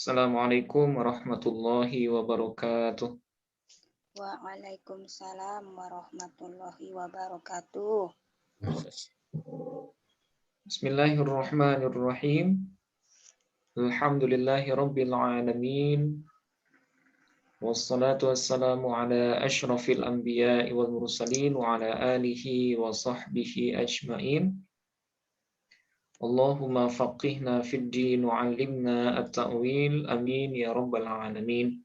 Assalamualaikum warahmatullahi wabarakatuh. Waalaikumsalam warahmatullahi wabarakatuh. Bismillahirrahmanirrahim. Alhamdulillahi rabbil alamin. Wassalatu wassalamu ala asyrafil anbiya'i wal mursalin wa ala alihi wa sahbihi ajma'in. Allahumma faqihna fid din wa 'allimna at-ta'wil. Amin ya rabbal alamin.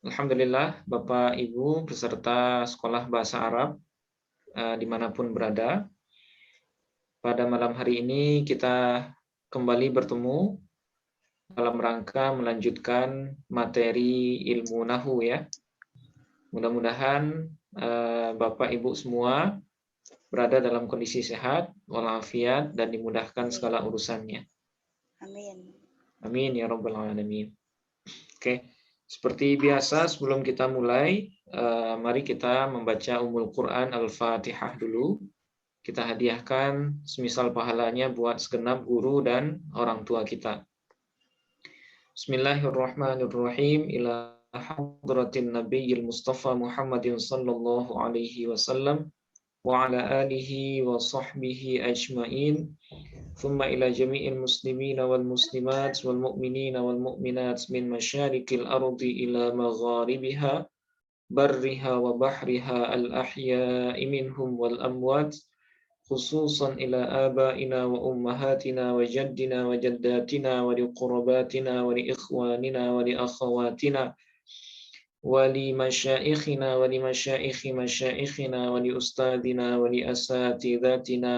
Alhamdulillah, Bapak Ibu peserta sekolah bahasa Arab dimanapun berada. Pada malam hari ini kita kembali bertemu dalam rangka melanjutkan materi ilmu nahu ya. Mudah-mudahan Bapak Ibu semua berada dalam kondisi sehat, walafiat, dan dimudahkan segala urusannya. Amin. Amin ya rabbal alamin. Oke, seperti biasa sebelum kita mulai, mari kita membaca Ummul Quran Al-Fatihah dulu. Kita hadiahkan semisal pahalanya buat segenap guru dan orang tua kita. Bismillahirrahmanirrahim. Ila hadratin nabiyil mustafa Muhammadin sallallahu alaihi wasallam wa ala alihi wa sahbihi ajma'in. Thumma ila jami'il muslimina wal muslimat wal mu'minina wal mu'minat min masyarikil ardi ila magharibiha barriha wa bahriha al-ahya'i minhum wal amwat. خصوصا إلى آبائنا وأمهاتنا وجدنا وجداتنا ولقرباتنا ولإخواننا ولأخواتنا ولمشائخنا ولمشائخ مشائخنا ولأستاذنا ولأساتذتنا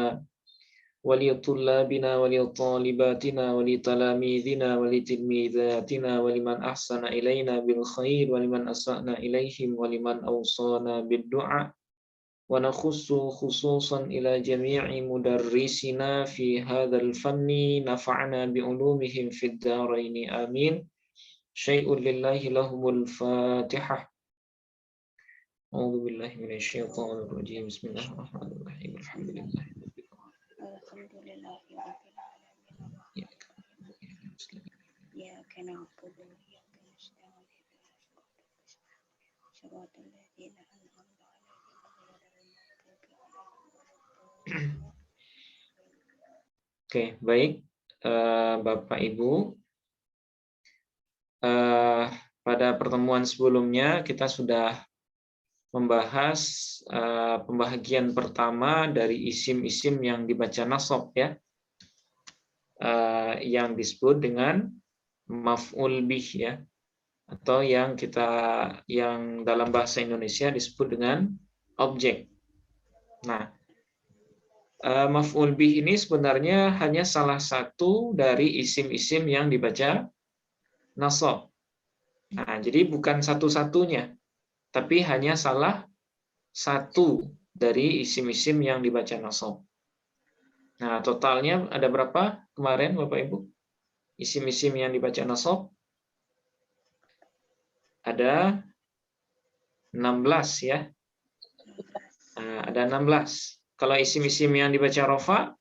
ولطلابنا ولطالباتنا ولتلاميذنا ولتلميذاتنا ولمن أحسن إلينا بالخير ولمن أسأنا إليهم ولمن أوصانا بالدعاء. ونخص خصوصا إلى جميع مدرسنا في هذا الفن نفعنا بعلومهم في الدارين آمين. شيء لله لهم الفاتحة. أعوذ بالله من الشيطان الرجيم. بسم الله الرحمن الرحيم. الحمد لله رب العالمين. إياك نعبد وإياك نستعين صراط الذين أنعمت عليهم. Oke, baik Bapak Ibu. Pada pertemuan sebelumnya kita sudah membahas pembahagian pertama dari isim-isim yang dibaca nasab ya, yang disebut dengan maf'ul bih ya, atau yang dalam bahasa Indonesia disebut dengan objek. Nah, maf'ul bih ini sebenarnya hanya salah satu dari isim-isim yang dibaca nasab. Nah, jadi bukan satu-satunya, tapi hanya salah satu dari isim-isim yang dibaca nasab. Nah, totalnya ada berapa kemarin Bapak Ibu? Isim-isim yang dibaca nasab? Ada 16 ya. Nah, ada 16. Kalau isim-isim yang dibaca rofa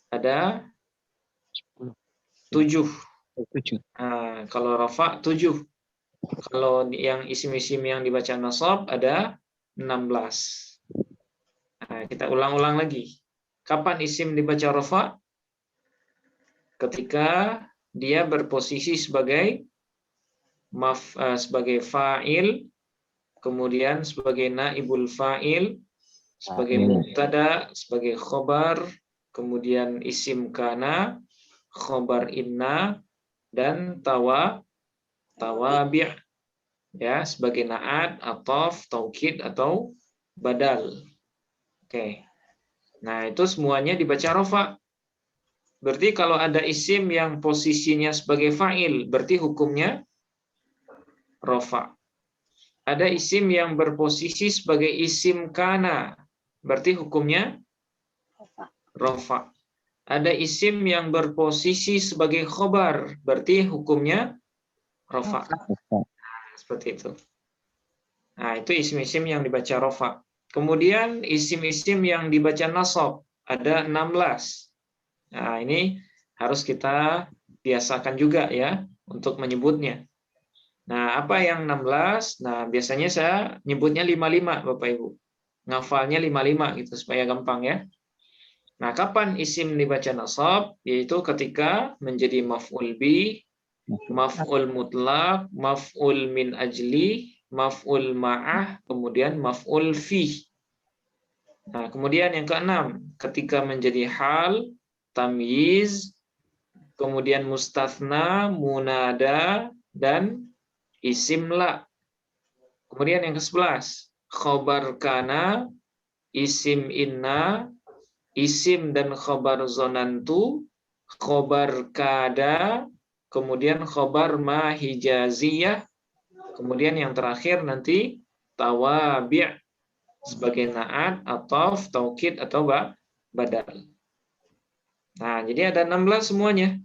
ada 7. Nah, kalau rofa 7. Kalau yang isim-isim yang dibaca nasab ada 16. Nah, kita ulang-ulang lagi. Kapan isim dibaca rofa? Ketika dia berposisi sebagai fa'il, kemudian sebagai naibul fa'il, sebagai mubtada, sebagai khobar, kemudian isim kana, khobar inna, dan tawabi' ya, sebagai na'at, ataf, taukid atau badal. Oke. Nah, itu semuanya dibaca rofa. Berarti kalau ada isim yang posisinya sebagai fa'il, berarti hukumnya rofa. Ada isim yang berposisi sebagai isim kana, berarti hukumnya rofa. Ada isim yang berposisi sebagai khobar, berarti hukumnya rofa. Seperti itu. Nah, itu isim-isim yang dibaca rofa. Kemudian isim-isim yang dibaca nasab ada 16. Nah, ini harus kita biasakan juga ya untuk menyebutnya. Nah, apa yang 16? Nah, biasanya saya nyebutnya 55 Bapak Ibu. Ngafalnya 55 gitu supaya gampang ya. Nah, kapan isim dibaca nasab? Yaitu ketika menjadi maf'ul bih, maf'ul mutlak, maf'ul min ajli, maf'ul ma'ah, kemudian maf'ul fih. Nah, kemudian yang keenam, ketika menjadi hal, tamyiz, kemudian mustatsna, munada, dan isim la. Kemudian yang ke-11, khobar kana, isim inna, isim dan khobar zonantu, khobar kada, kemudian khobar ma hijaziyah, kemudian yang terakhir nanti tawabi' sebagai naat, atau taukid atau badal. Nah, jadi ada 16 semuanya.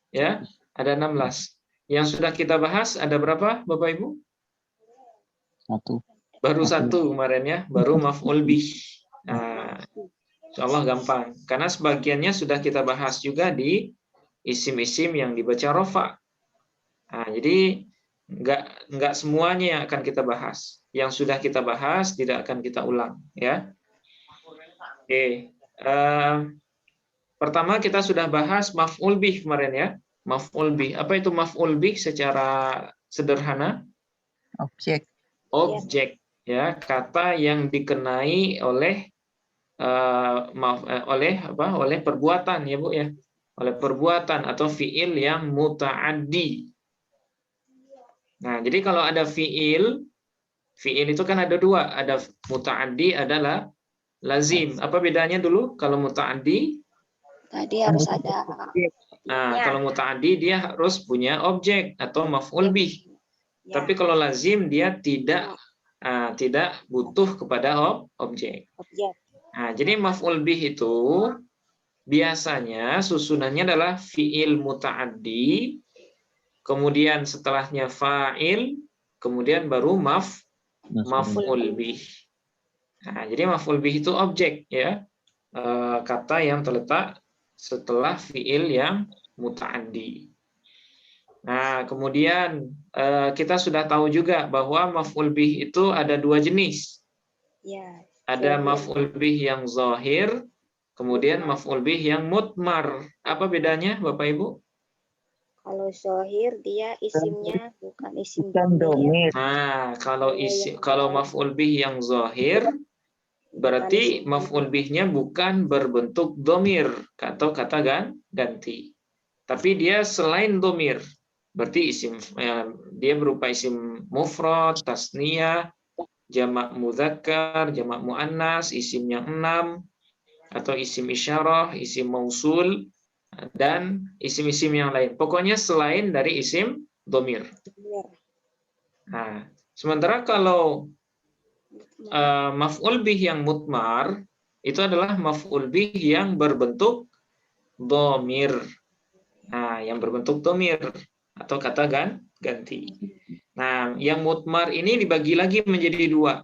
Ya, ada 16. Yang sudah kita bahas ada berapa, Bapak Ibu? Satu. Baru satu kemarin ya, baru maf'ul bih. Nah, insyaallah gampang. Karena sebagiannya sudah kita bahas juga di isim-isim yang dibaca rofa. Nah, jadi nggak semuanya yang akan kita bahas. Yang sudah kita bahas tidak akan kita ulang, ya. Oke. Pertama kita sudah bahas maf'ul bih kemarin ya. Maf'ul bih. Apa itu maf'ul bih secara sederhana? Objek. Objek, ya, kata yang dikenai oleh oleh perbuatan ya Bu ya. Oleh perbuatan atau fiil yang muta'addi. Nah, jadi kalau ada fiil itu kan ada dua, ada muta'addi, adalah lazim. Apa bedanya dulu kalau muta'addi? Tadi harus ada Nah, kalau muta'addi dia harus punya objek atau maf'ul bih. ya, Tapi kalau lazim dia tidak butuh kepada objek. objek. Nah, jadi maf'ul bih itu biasanya susunannya adalah fiil muta'addi, kemudian setelahnya fa'il, kemudian baru maf'ul bih. Nah, jadi maf'ul bih itu objek ya, kata yang terletak setelah fiil yang muta'addi. Nah, kemudian kita sudah tahu juga bahwa maf'ul bih itu ada dua jenis. Ya. Ada maf'ul bih yang zahir, kemudian maf'ul bih yang mutmar. Apa bedanya, Bapak Ibu? Kalau zohir dia isimnya bukan isim Bukan domir. domir. Nah, kalau maf'ul bih yang zahir, berarti maf'ul bihnya bukan berbentuk domir atau kata ganti. Tapi dia selain domir. Berarti dia berupa isim mufrad, tasniyah, jamak mudzakkar, jamak muannas, isim yang 6, atau isim isyarah, isim mausul, dan isim-isim yang lain. Pokoknya selain dari isim domir. Nah, sementara kalau maf'ul bih yang mutmar itu adalah maf'ul bih yang berbentuk domir. Nah, yang berbentuk domir atau kata ganti. Nah, yang mutmar ini dibagi lagi menjadi dua.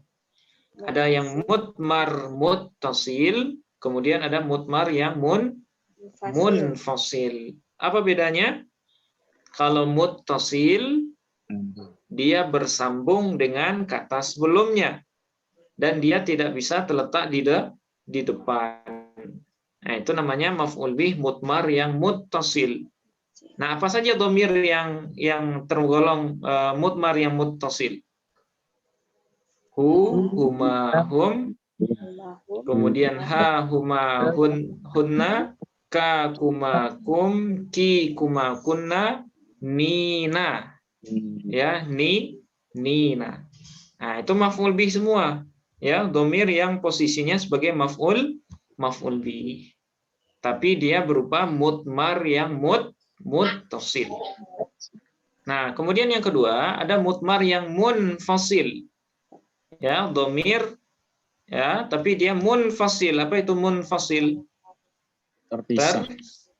Ada yang mutmar muttasil, kemudian ada mutmar yang munfasil. Apa bedanya? Kalau muttasil, dia bersambung dengan kata sebelumnya dan dia tidak bisa terletak di depan. Nah, itu namanya maf'ul bih mutmar yang muttasil. Nah, apa saja dhamir yang tergolong mutmar yang muttasil? Hu, huma, hum, kemudian ha, huma, hunna, ka, kuma, kum, ki, kuma, kunna, nina. Ya, nina. Nah, itu maf'ul bih semua. Ya, dhamir yang posisinya sebagai maf'ul bih. Tapi dia berupa mutmar yang muttasil. Nah, kemudian yang kedua ada mutmar yang munfasil. Ya, dhamir ya, tapi dia munfasil. Apa itu munfasil?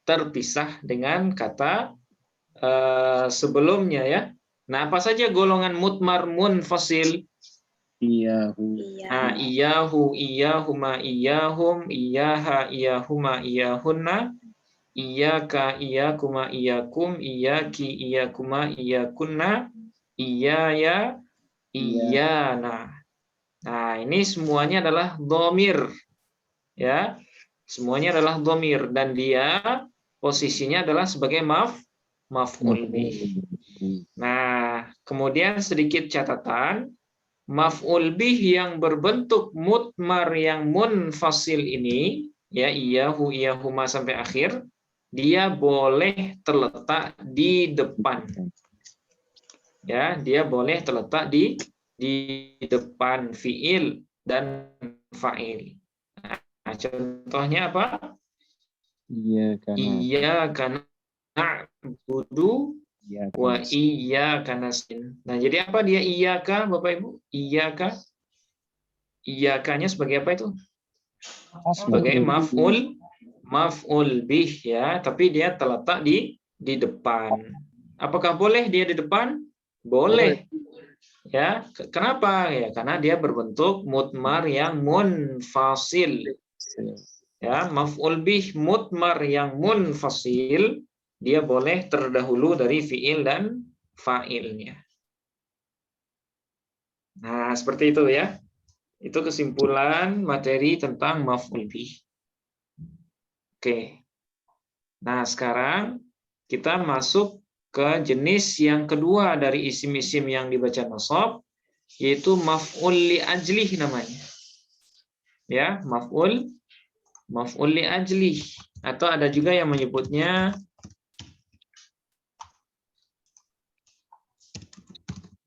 Terpisah dengan kata sebelumnya ya. Nah, apa saja golongan mutmar munfasil? Iyahu. Nah, iyahu, iyahuma, iyahum, iyaha, iyahuma, iyahunna, Iyyaka, iyyakuma, iyyakum, iyyaki, iyyakuma, iyyakunna, iyyaya, iyyana. Nah, ini semuanya adalah dhamir. Ya. Semuanya adalah dhamir dan dia posisinya adalah sebagai maf'ul bih. Nah, kemudian sedikit catatan, maf'ul bih yang berbentuk mutmar yang munfasil ini, ya iyahu, iyahuma sampai akhir, dia boleh terletak di depan. Ya, dia boleh terletak di depan fiil dan fa'il. Nah, contohnya apa? Iyyaka na'budu wa iyyaka nasta'in. Nah, jadi apa dia iyyaka, Bapak Ibu? Iyyaka. Iyyakanya sebagai apa itu? Sebagai maf'ul bih ya, tapi dia terletak di depan. Apakah boleh dia di depan? Boleh. Ya, kenapa? Ya, karena dia berbentuk mutmar yang munfasil. Ya, maf'ul bih mutmar yang munfasil, dia boleh terdahulu dari fiil dan fa'ilnya. Nah, seperti itu ya. Itu kesimpulan materi tentang maf'ul bih. Oke. Nah, sekarang kita masuk ke jenis yang kedua dari isim-isim yang dibaca nasab, yaitu maf'ul li ajlih namanya. Ya, maf'ul li ajlih, atau ada juga yang menyebutnya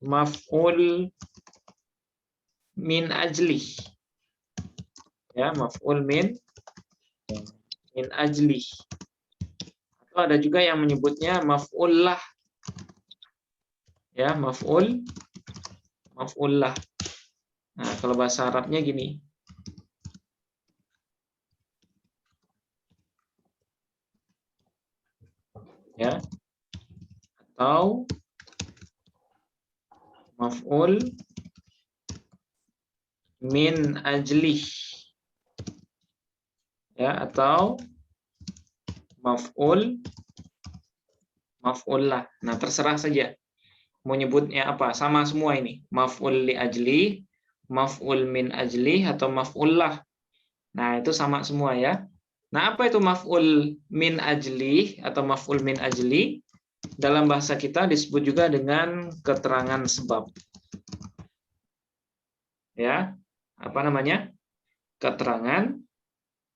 maf'ul min ajlih. Ya, maf'ul min ajlih. Atau ada juga yang menyebutnya maf'ul lah. Ya, maf'ul lah. Nah, kalau bahasa Arabnya gini. Ya. Atau maf'ul min ajlih. Ya, atau maf'ul lah. Nah, terserah saja mau nyebutnya apa, sama semua ini. Maf'ul li ajlih, maf'ul min ajlih, atau maf'ul lah. Nah, itu sama semua ya. Nah, apa itu maf'ul min ajlih atau maf'ul min ajli? Dalam bahasa kita disebut juga dengan keterangan sebab. Ya, apa namanya? Keterangan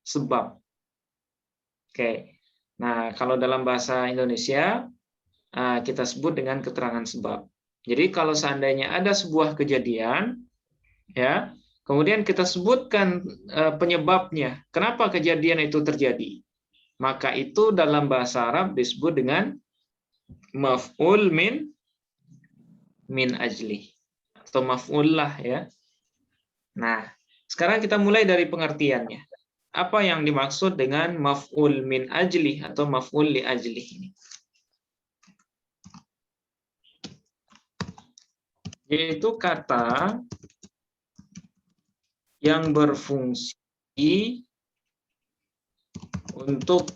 sebab. Oke. Nah, kalau dalam bahasa Indonesia kita sebut dengan keterangan sebab. Jadi kalau seandainya ada sebuah kejadian, ya, kemudian kita sebutkan penyebabnya, kenapa kejadian itu terjadi, maka itu dalam bahasa Arab disebut dengan maf'ul min ajli atau maf'ul lah ya. Nah, sekarang kita mulai dari pengertiannya. Apa yang dimaksud dengan maf'ul min ajli atau maf'ul li ajli ini? Yaitu kata yang berfungsi untuk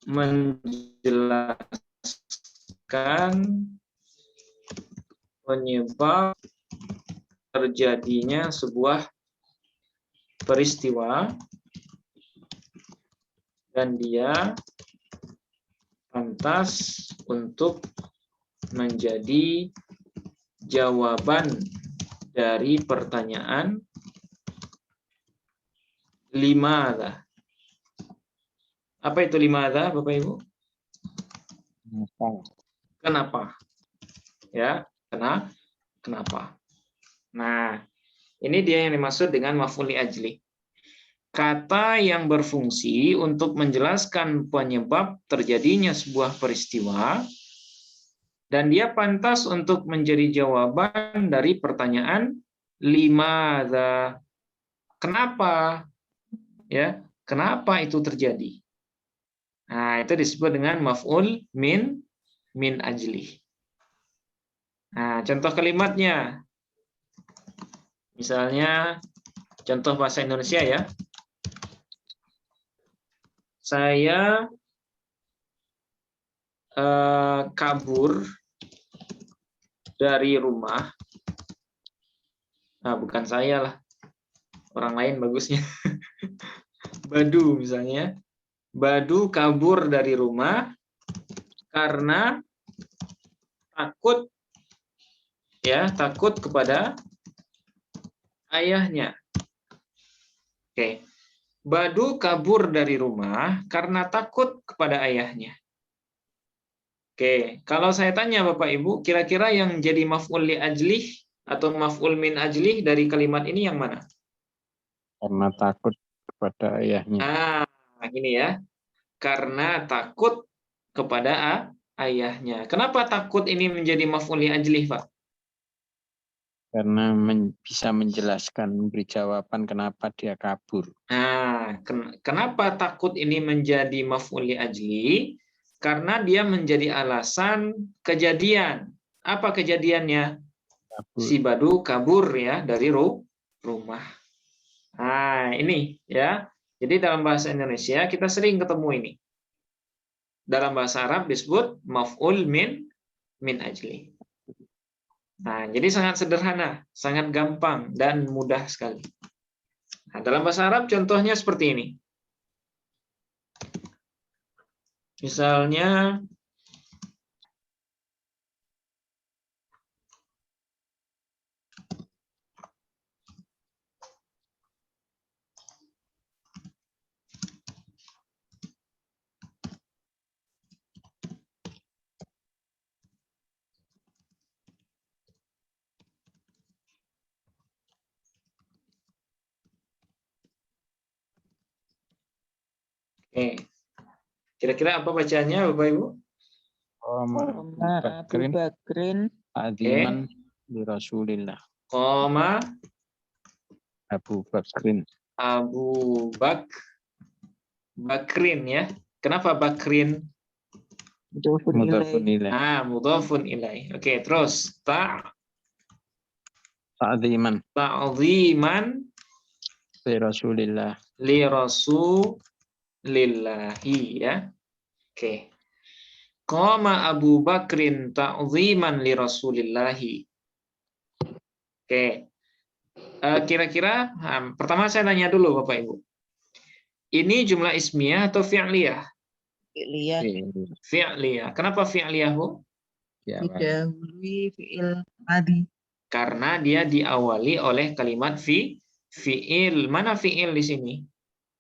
menjelaskan penyebab terjadinya sebuah peristiwa dan dia pantas untuk menjadi jawaban dari pertanyaan limadha. Apa itu limadha, Bapak Ibu? Kenapa? Ya, kenapa? Nah, ini dia yang dimaksud dengan maf'ul li ajli. Kata yang berfungsi untuk menjelaskan penyebab terjadinya sebuah peristiwa dan dia pantas untuk menjadi jawaban dari pertanyaan limadha. Kenapa? Ya, kenapa itu terjadi? Nah, itu disebut dengan maf'ul min ajli. Nah, contoh kalimatnya. Misalnya contoh bahasa Indonesia ya. Saya kabur dari rumah. Nah, bukan saya lah. Orang lain bagusnya. Badu misalnya. Badu kabur dari rumah karena takut, ya, takut kepada ayahnya. Oke. Badu kabur dari rumah karena takut kepada ayahnya. Oke, kalau saya tanya Bapak Ibu, kira-kira yang jadi maf'ul li ajlih atau maf'ul min ajlih dari kalimat ini yang mana? Karena takut kepada ayahnya. Ah, ini ya. Karena takut kepada ayahnya. Kenapa takut ini menjadi maf'ul li ajlih, Pak? Karena bisa menjelaskan, memberi jawaban kenapa dia kabur. Nah, kenapa takut ini menjadi maf'ul li ajli? Karena dia menjadi alasan kejadian. Apa kejadiannya? Kabur. Si Badu kabur ya dari rumah. Nah, ini ya. Jadi dalam bahasa Indonesia kita sering ketemu ini. Dalam bahasa Arab disebut maf'ul min ajli. Nah, jadi sangat sederhana, sangat gampang dan mudah sekali. Nah, dalam bahasa Arab contohnya seperti ini. Misalnya kira-kira apa bacaannya Bapak Ibu? Abu Bakrin Adiman di Rasulillah. Koma Abu Bakrin. Bakrin ya. Kenapa Bakrin? Mudhafun ilaih. Mudhafun ilaih. Oke, terus Ta'ziman ta'ziman li Rasulillah. li rasulillahi ya. Oke. Qama Abu Bakrin ta'ziman li rasulillahi. Oke. Kira-kira pertama saya nanya dulu Bapak Ibu. Ini jumlah ismiyah atau fi'liyah? Fi'liyah. Kenapa fi'liyah, Bu? Didahului fi'il madi. Karena dia diawali oleh kalimat fi'il. Mana fi'il di sini?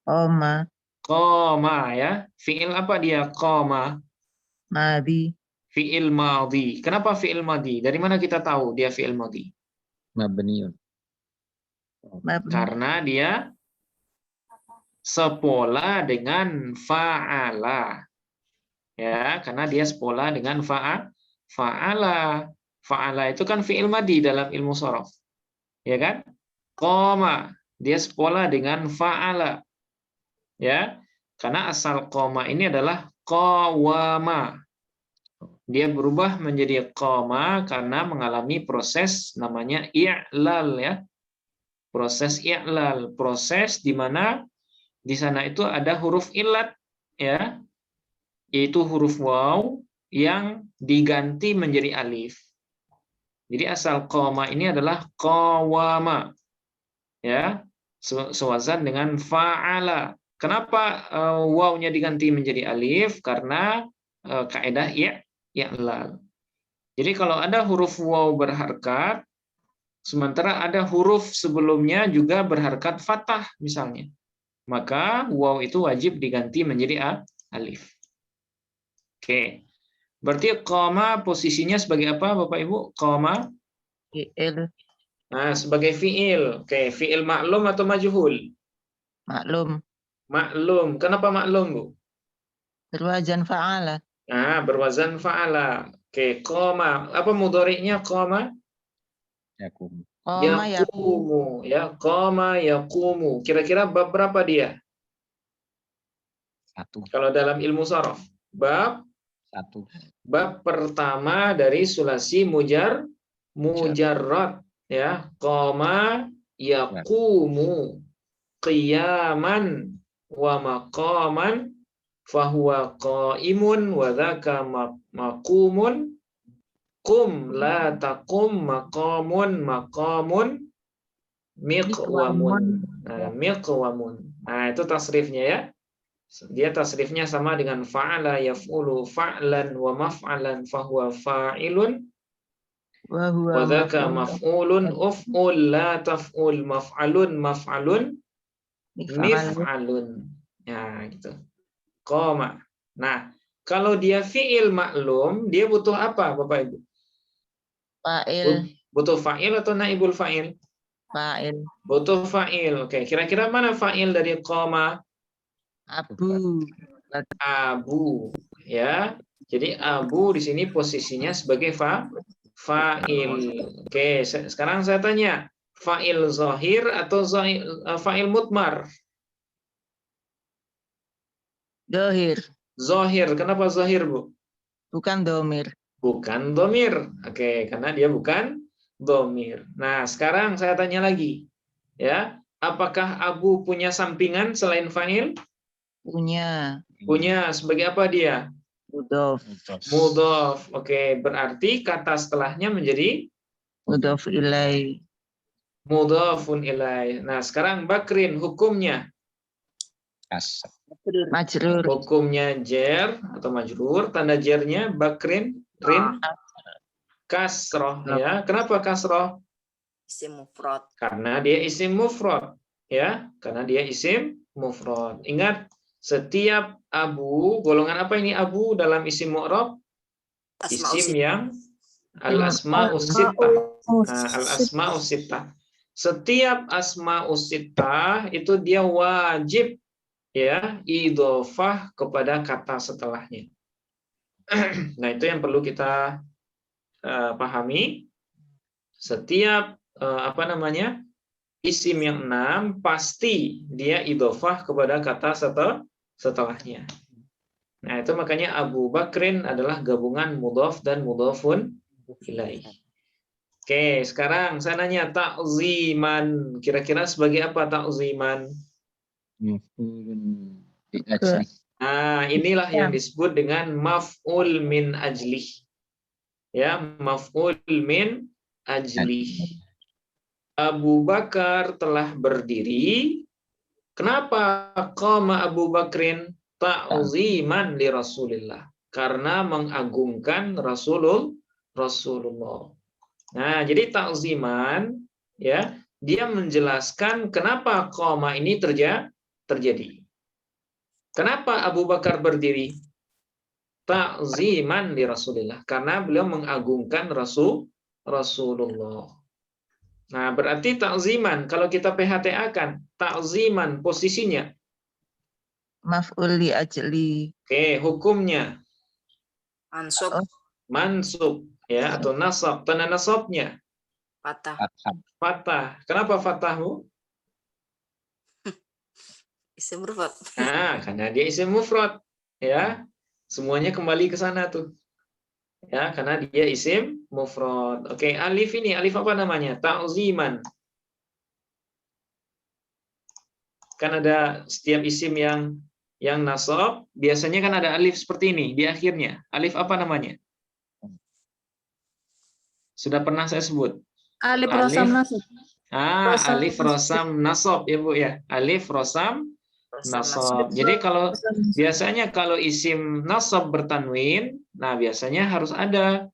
Qoma Qoma ya. Fi'il apa dia? Qoma. madi. Fi'il madhi. Kenapa fi'il madhi? Dari mana kita tahu dia fi'il madhi? Mabniun. Karena dia sepola dengan fa'ala. Ya, karena dia sepola dengan fa'ala. Fa'ala itu kan fi'il madhi dalam ilmu shorof. Ya kan? Qoma, dia sepola dengan fa'ala. Ya. Karena asal qoma ini adalah qawama. Dia berubah menjadi qoma karena mengalami proses namanya i'lal ya. Proses i'lal, proses di mana di sana itu ada huruf illat ya. Yaitu huruf waw yang diganti menjadi alif. Jadi asal qoma ini adalah qawama. Ya, sewazan dengan fa'ala. Kenapa wawnya diganti menjadi alif? Karena kaidah i'lal. Jadi kalau ada huruf waw berharkat, sementara ada huruf sebelumnya juga berharkat fathah misalnya, maka waw itu wajib diganti menjadi alif. Oke. Berarti qoma posisinya sebagai apa Bapak Ibu? Qoma Fi'il sebagai fi'il. Oke, fi'il maklum atau majhul? maklum. Maklum. Kenapa maklum, Bu? Berwazan fa'ala. Berwazan fa'ala. Oke, qoma. Apa mudhari'nya qoma? Yakum. Qoma Yaqumu. Ya, qoma yaqumu. Kira-kira bab berapa dia? 1. Kalau dalam ilmu shorof. Bab 1. Bab pertama dari sulasi mujarrad. Ya, qoma yaqumu qiyaman wa maqaman fahuwa qaimun wa dzaka maqumun. Qum la taqum maqamun maqamun miqwamun. Nah, miqwamun. Nah, itu tasrifnya ya. Dia tasrifnya sama dengan fa'ala yaf'ulu fa'lan wa maf'alan fahuwa fa'ilun. Wa huwa Wa dzaka maf'ulun uf'ul la taf'ul maf'alun maf'alun mif'alun. Ya, gitu. Qoma. Nah, kalau dia fi'il maklum, dia butuh apa, Bapak Ibu? fa'il. Butuh fa'il atau naibul fa'il? Fa'il. Butuh fa'il. Oke, kira-kira mana fa'il dari qoma? Abu. Abu, ya. Jadi abu di sini posisinya sebagai fa'il. Oke, sekarang saya tanya, fa'il zahir atau fa'il mutmar? Dohir. Zahir. Kenapa zahir, Bu? Bukan domir. Bukan domir. Oke, karena dia bukan domir. Nah, sekarang saya tanya lagi. Ya, apakah abu punya sampingan selain fa'il? Punya. Punya. Sebagai apa dia? Mudhof. Mudhof. Oke, berarti kata setelahnya menjadi Mudhof ilai. mudhofun ilaih. Nah, sekarang bakrin hukumnya. Majrur. Hukumnya jer atau majrur, tanda jernya bakrin rin kasroh ya. Kenapa kasroh? Isim mufrad. Karena dia isim mufrad ya, karena dia isim mufrad. Ingat, setiap abu, golongan apa ini abu dalam isim mu'rab? Isim yang al-asma'us sittah. Nah, al-asma'us sittah. Setiap asma'us sittah itu dia wajib ya idhofah kepada kata setelahnya. Nah, itu yang perlu kita pahami. Setiap isim yang 6 pasti dia idhofah kepada kata setelahnya. Nah, itu makanya Abu Bakrin adalah gabungan mudhof dan mudhofun ilaih. Oke, sekarang saya nanya ta'ziman. Kira-kira sebagai apa ta'ziman? Nah, inilah yang disebut dengan maf'ul min ajlih. Ya, maf'ul min ajlih. Abu Bakar telah berdiri. Kenapa qama Abu Bakrin? Ta'ziman li Rasulillah. Karena mengagungkan Rasulullah. Nah, jadi ta'ziman ya, dia menjelaskan kenapa qama ini terjadi. Kenapa Abu Bakar berdiri? Ta'ziman li Rasulillah. Karena beliau mengagungkan Rasulullah. Nah, berarti ta'ziman, kalau kita PHTA-kan, ta'ziman posisinya. Maf'ul li ajli. Oke, hukumnya. Mansub. Mansub, ya, atau nasab. Tanda nasabnya. Patah. Fathah. Kenapa fathahmu? Isim mufrad. Nah, karena dia isim mufrad, ya. Semuanya kembali ke sana tuh. Ya, karena dia isim mufrad. Oke, alif ini, alif apa namanya? Ta'ziman. Kan ada setiap isim yang nasab, biasanya kan ada alif seperti ini di akhirnya. Alif apa namanya? Sudah pernah saya sebut. Alif rosam nasab. Alif rosam nasab ya Bu ya. Alif rosam nasab. Jadi kalau biasanya kalau isim nasab bertanwin, nah biasanya harus ada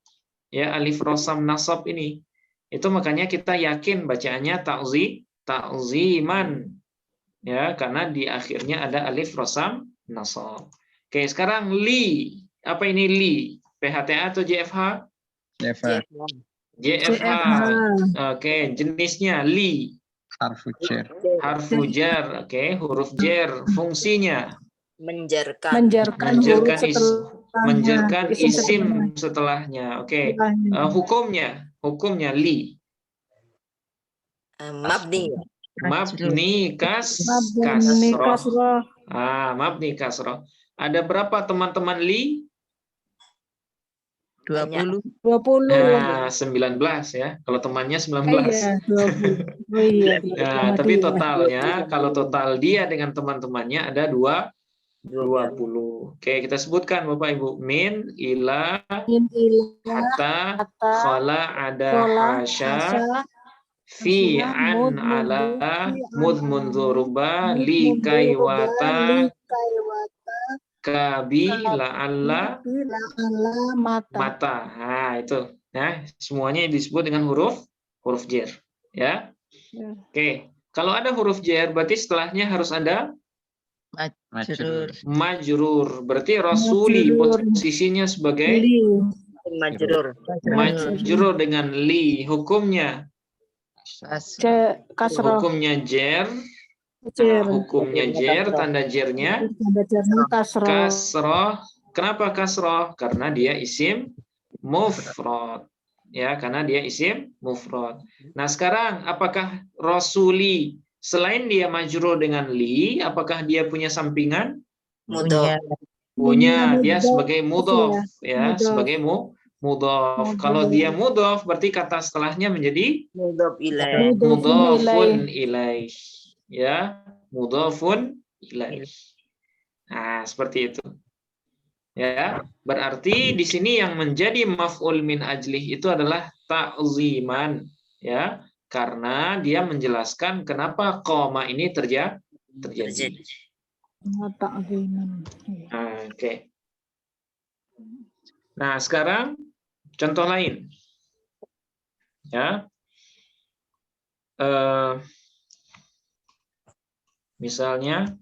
ya alif rosam nasab ini. Itu makanya kita yakin bacaannya ta'ziman. Ya, karena di akhirnya ada alif rosam nasab. Oke, sekarang li. Apa ini li? PHTA atau JFH? JFH. Oke, jenisnya li. Harfu jar. Oke, huruf jar. Fungsinya menjarkan isim setelahnya. Oke, hukumnya li. Mabni kasroh. Mabni kasroh. Ada berapa teman-teman li? 20. 20. 19 ya. Kalau temannya 19. Iya, 20. Oh iya. Nah, tapi totalnya, kalau total dia dengan teman-temannya ada 20. 20. Oke, kita sebutkan Bapak Ibu. Min, ila, Min ila hatta, hatta khala, ada, kola hasya, hasya fi, hasya an, ala, mud, munzuruba, li, kaiwata, kaiwata kabi, la'alla, la'ala mata. mata. Nah, itu. Nah, semuanya disebut dengan huruf jar. Ya. Ya. Oke. Kalau ada huruf jar, berarti setelahnya harus ada Majrur. majrur. Berarti rasuli Majrur. posisinya sebagai Li Majrur. majrur dengan li. Hukumnya kasroh hukumnya jar. cer. Hukumnya jar, tanda jarnya Tanda jarnya kasroh. kasroh. Kenapa kasroh? Karena dia isim mufrad. Ya, karena dia isim mufrad. Nah, sekarang apakah rasuli selain dia majrur dengan li, apakah dia punya sampingan? Mudhof. Punya. Dia Mudhof, sebagai mudhof, ya, Mudhof. sebagai mudhof. Kalau dia mudhof, berarti kata setelahnya menjadi Mudhof ilaih. mudhofun ilaih. Ya, mudhofun ilaih. Nah, seperti itu. Ya, berarti di sini yang menjadi maf'ul min ajlih itu adalah ta'ziman, ya, karena dia menjelaskan kenapa qoma ini terjadi. Ta'ziman. Nah, oke. Nah, sekarang contoh lain. Ya. Misalnya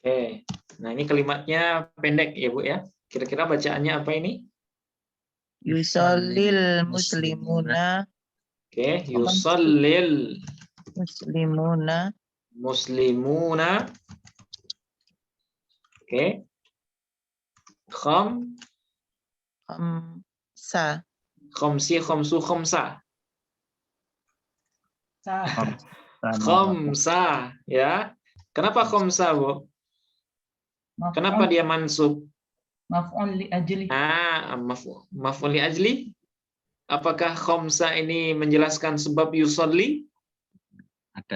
oke. Nah, ini kalimatnya pendek ya, Bu ya. Kira-kira bacaannya apa ini? Yusallil muslimuna. Oke, yusallil muslimuna. Oke. Khamsa. Khamsu, khamsa. Khamsa, ya. Kenapa khamsa, Bu? Kenapa dia mansub? Maf'ul li ajli. Maf'ul li ajli. Apakah khamsa ini menjelaskan sebab yusalli?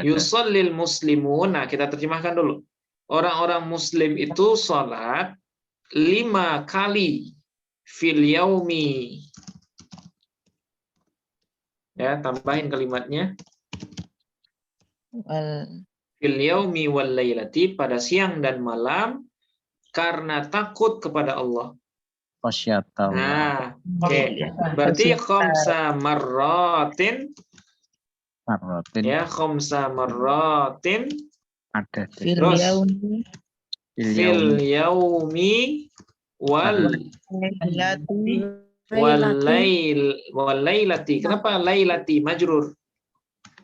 Yusallil muslimun. Nah, kita terjemahkan dulu. Orang-orang muslim itu salat 5 kali fil yaumi. Ya, tambahin kalimatnya. Fil yaumi wal lailati, pada siang dan malam, karena takut kepada Allah. Nah, oke. Berarti khamsa marratin. Ya, khamsa marratin. Terus fil yaumi wal lailati. Kenapa lailati majrur?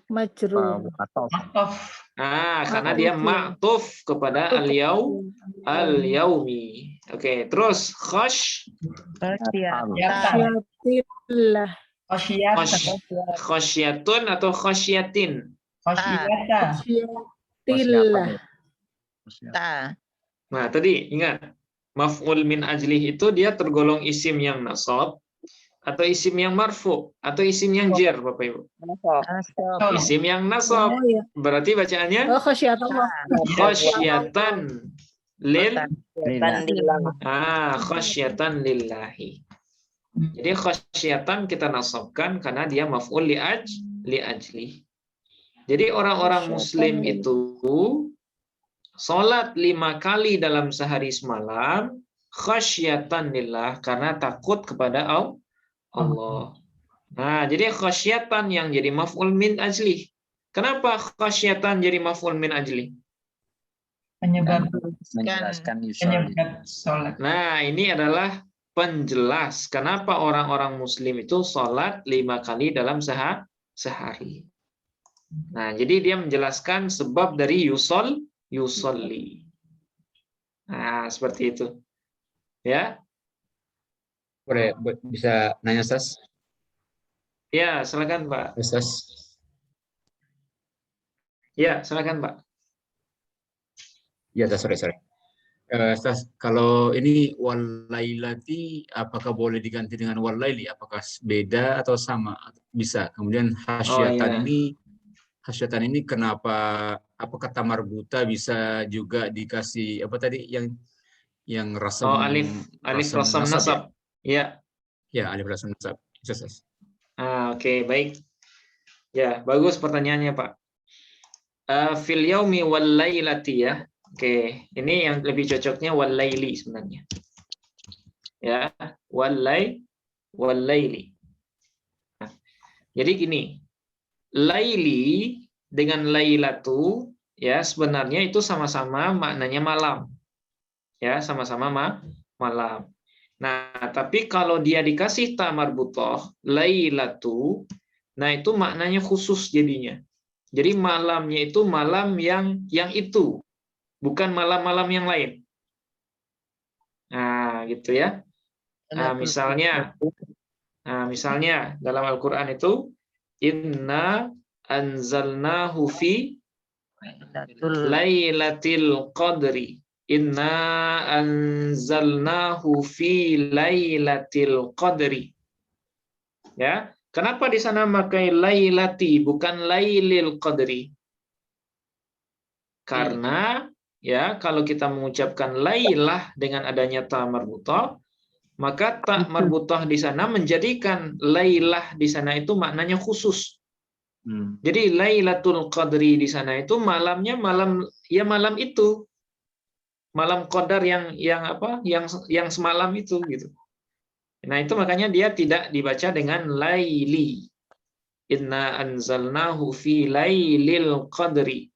Majrur. Karena dia ma'tuf kepada al-yaumi. Oke, terus khasyatun atau khasyatin? Nah, tadi ingat, maf'ul min ajlih itu dia tergolong isim yang nasab atau isim yang marfu atau isim yang jar, Bapak Ibu? Isim yang nasab. Berarti bacaannya khasyatan khasyatan lillahi. Jadi khasyatan kita nasabkan karena dia maf'ul li ajli. Jadi orang-orang muslim itu salat 5 kali dalam sehari semalam khasyatan lillah, karena takut kepada Allah. Nah, jadi khasyatan yang jadi maf'ul min ajli. Kenapa khasyatan jadi maf'ul min ajli? Menjelaskan sholat. Nah, ini adalah penjelas kenapa orang-orang muslim itu sholat 5 kali dalam sehari. Nah, jadi dia menjelaskan sebab dari yusolli. Nah, seperti itu. Ya. Bisa nanya, Ustaz? Ya, silakan, Pak. Ustaz. Ya, silakan, Pak. Ya, Ustaz, sorry. Ustaz, kalau ini walailati, apakah boleh diganti dengan walaili? Apakah beda atau sama? Bisa. Kemudian hasyatan ini kenapa? Apakah kata marbuta bisa juga dikasih apa tadi yang rasam? Alif rasam nasab. Ya. Ya, alif rasam nasab. Ustaz. Oke, baik. Ya, bagus pertanyaannya, Pak. Fil yaumi wal lailati ya. Oke, ini yang lebih cocoknya wal laili sebenarnya. Ya, wal laili. Nah, jadi gini, laili dengan lailatu ya sebenarnya itu sama-sama maknanya malam. Ya, sama-sama malam. Nah, tapi kalau dia dikasih ta marbuthah, lailatu, nah itu maknanya khusus jadinya. Jadi malamnya itu malam yang itu, bukan malam-malam yang lain. Nah, gitu ya. Nah, misalnya dalam Al-Qur'an itu inna anzalnahu fi lailatul qadri. Inna anzalnahu fi lailatul qadri. Ya. Kenapa di sana pakai lailati bukan lailil qadri? Karena ya kalau kita mengucapkan lailah dengan adanya ta marbuthah, maka ta marbuthah di sana menjadikan lailah di sana itu maknanya khusus. Jadi lailatul qadri di sana itu malamnya malam itu. Malam qadar yang semalam itu gitu. Nah, itu makanya dia tidak dibaca dengan laili. Inna anzalnahu fi lailil qadri.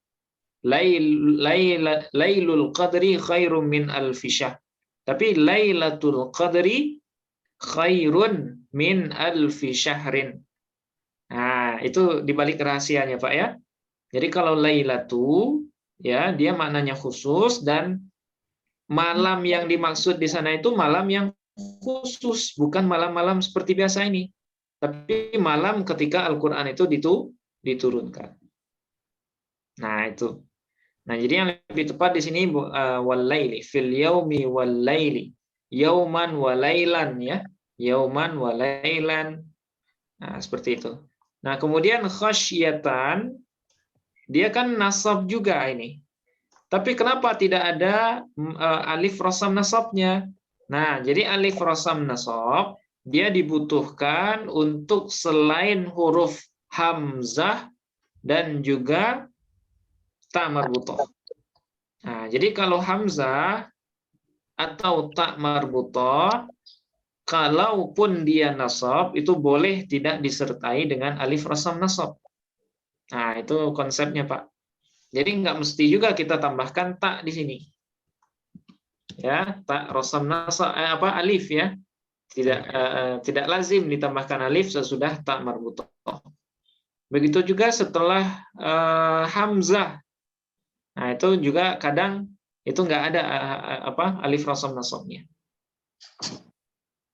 Lailul qadri khairum min alfi syahr. Tapi lailatul qadri khairun min alfi syahrin. Nah, itu dibalik rahasianya, Pak ya. Jadi kalau lailatu ya, dia maknanya khusus dan malam yang dimaksud di sana itu malam yang khusus, bukan malam-malam seperti biasa ini, tapi malam ketika Al-Quran itu diturunkan. Nah, itu. Nah, jadi yang lebih tepat di sini wal-laili, fil yaumi wal-laili, yauman walailan ya, yauman walailan. Nah, seperti itu. Nah, kemudian khasyatan, dia kan nasab juga ini. Tapi kenapa tidak ada alif rasam nasabnya? Nah, jadi alif rasam nasab dia dibutuhkan untuk selain huruf hamzah dan juga ta marbuthah. Nah, jadi kalau hamzah atau ta marbuthah, kalaupun dia nasab itu boleh tidak disertai dengan alif rasam nasab. Nah, itu konsepnya, Pak. Jadi nggak mesti juga kita tambahkan ta di sini. Ya, tak rasam nasab alif ya. Tidak lazim ditambahkan alif sesudah ta marbuthah. Begitu juga setelah hamzah. Nah, itu juga kadang itu nggak ada alif rasam nasabnya.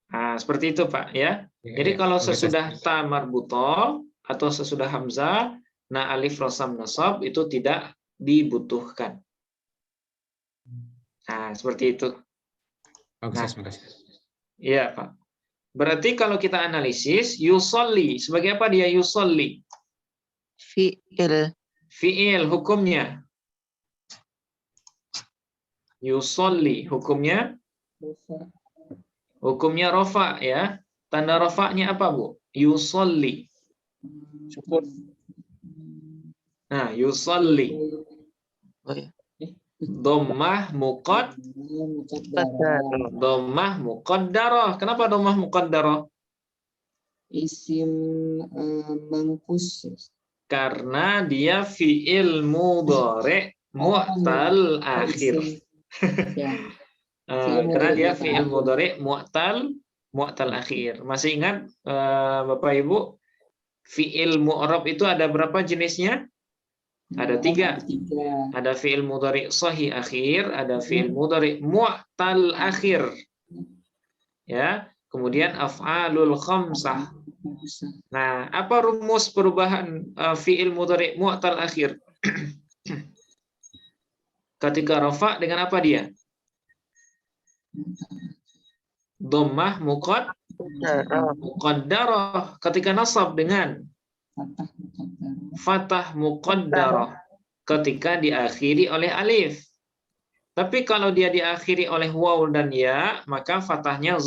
Nah, seperti itu, Pak ya. Jadi kalau sesudah ta marbuthah atau sesudah hamzah, nah alif rasam nasab itu tidak dibutuhkan. Nah, seperti itu. Bagus, makasih. Iya, Pak. Berarti kalau kita analisis, yusolli, sebagai apa dia yusolli? Fi'il. Fi'il, hukumnya. Yusolli, hukumnya? Hukumnya rofa, ya. Tanda rofanya apa, Bu? Yusolli. Nah, yusolli. Oh, ya. Dhammah muqaddarah. Kenapa dhammah muqaddarah? Isim mangkus. Karena dia fi'il mudhari' mu'tal akhir. Karena dia fi'il mudhari' mu'tal akhir. Masih ingat Bapak Ibu? Fi'il mu'rab itu ada berapa jenisnya? Ada 3. Ada fi'il mudhari' sahih akhir, ada fi'il mudhari' mu'tal akhir. Ya, kemudian af'alul khamsah. Nah, apa rumus perubahan fi'il mudhari' mu'tal akhir? Ketika rafa dengan apa dia? Dhammah muqaddarah. Ketika nasab dengan fathah muqaddarah. Ketika diakhiri oleh alif. Tapi kalau dia diakhiri oleh waw dan ya, maka fathahnya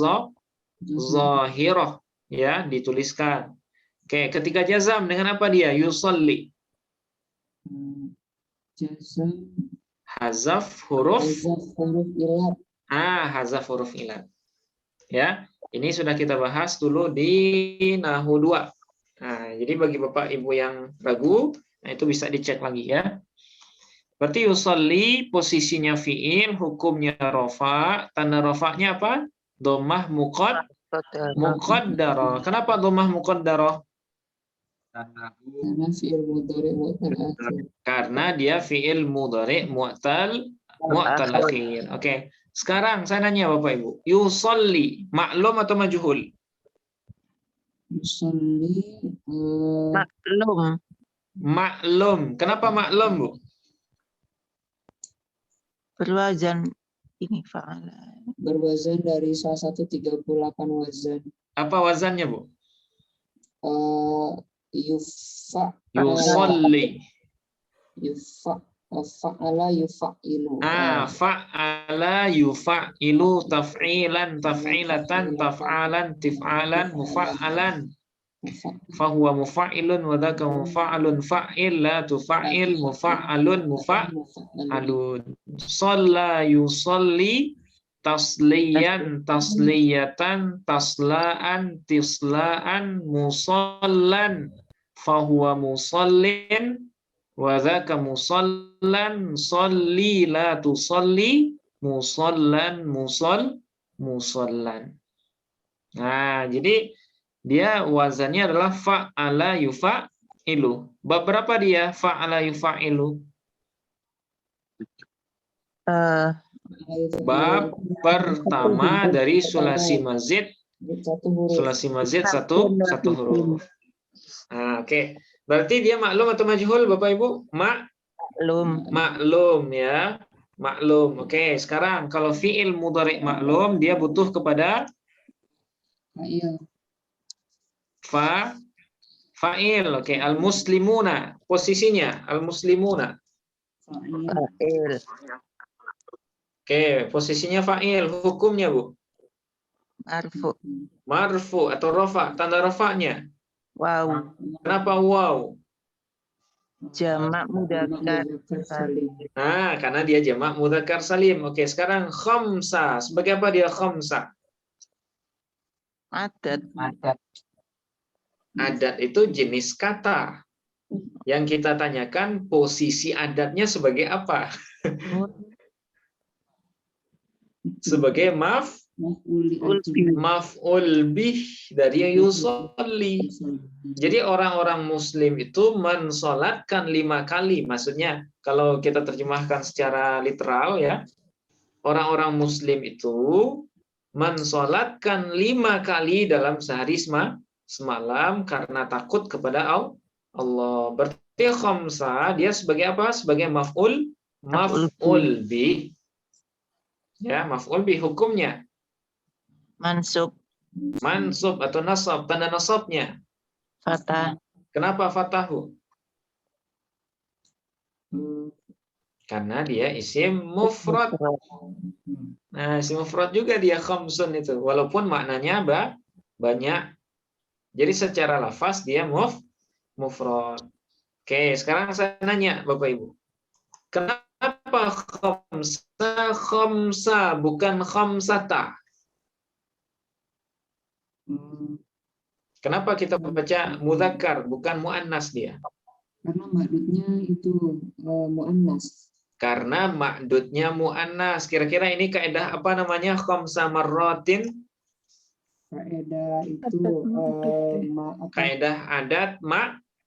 zahirah, ya, dituliskan. Oke, ketika jazam dengan apa dia? Yusalli. Jazam. Hazaf huruf ilat. hazaf huruf ilat. Ya, ini sudah kita bahas dulu di Nahwu 2. Nah, jadi bagi Bapak Ibu yang ragu, nah itu bisa dicek lagi ya. Berarti yusalli posisinya fi'il, hukumnya rafa, tanda rafa'nya apa? Dhammah muqaddarah. Kenapa dhammah muqaddarah? Karena fi'il mudhari' mu'tal akhir. Karena dia fi'il mudhari' mu'tal akhir. Oke. Sekarang saya nanya Bapak Ibu, yusalli maklum atau majhul? Yusalli Maklum. Kenapa maklum, Bu? Berwazan ini fa'ala. berwazan dari salah satu 38 wazan. Apa wazannya, Bu? Yusalli. Yusalli. Fa'ala yufa'ilu. Fa'ala yufa'ilu taf'ilan taf'ilatan taf'alan tif'alan mufa'alan. Fahuwa mufa'ilun wa dzaka mufa'alun fa'il la tufa'il mufa'alun mufa'alun. Shalla yusalli tasliyan tasliyatan taslaan tislaan musallan fahuwa musallin wa dzaka musallan shalli la tusalli musallan musallan. Nah, jadi dia wazannya adalah fa'ala yufa'ilu. Bab berapa dia fa'ala yufa'ilu? Bab pertama dari sulasi mazid. Sulasi mazid satu huruf. Nah, oke. Berarti dia maklum atau majhul, Bapak Ibu? Maklum ya. Maklum. Oke, sekarang kalau fi'il mudhari' maklum dia butuh kepada fa'il. Oke, al-muslimuna. Posisinya al-muslimuna. Fa'il. Oke, posisinya fa'il. Hukumnya, Bu? Marfu atau rafa. Tanda rafa'nya? Wow. Kenapa wow? Jamak mudzakkar salim. Nah, karena dia jamak mudzakkar salim. Oke, sekarang khamsa. Sebagai apa dia khamsa? Adat itu jenis kata. Yang kita tanyakan posisi adatnya sebagai apa? Sebagai maf'ul bih dari yusolli. Jadi orang-orang muslim itu mensolatkan 5 kali. Maksudnya kalau kita terjemahkan secara literal ya, orang-orang muslim itu mensolatkan 5 kali dalam sehari semalam karena takut kepada Allah. Berarti khamsa dia sebagai apa? Sebagai maf'ul bih. Ya, maf'ul bih hukumnya mansub atau nasab. Tanda nasabnya fathah. Kenapa fatahu? Karena dia isim mufrad. Nah, isim mufrad juga dia khamsun itu, walaupun maknanya banyak. Jadi secara lafaz dia mufrad. Oke, sekarang saya nanya Bapak Ibu. Kenapa khamsa bukan khamsata? Kenapa kita baca mudzakkar bukan muannas dia? Karena makdudnya itu muannas. Karena makdudnya muannas. Kira-kira ini kaidah apa namanya? Khamsa marratin. Kaidah itu Kaidah adat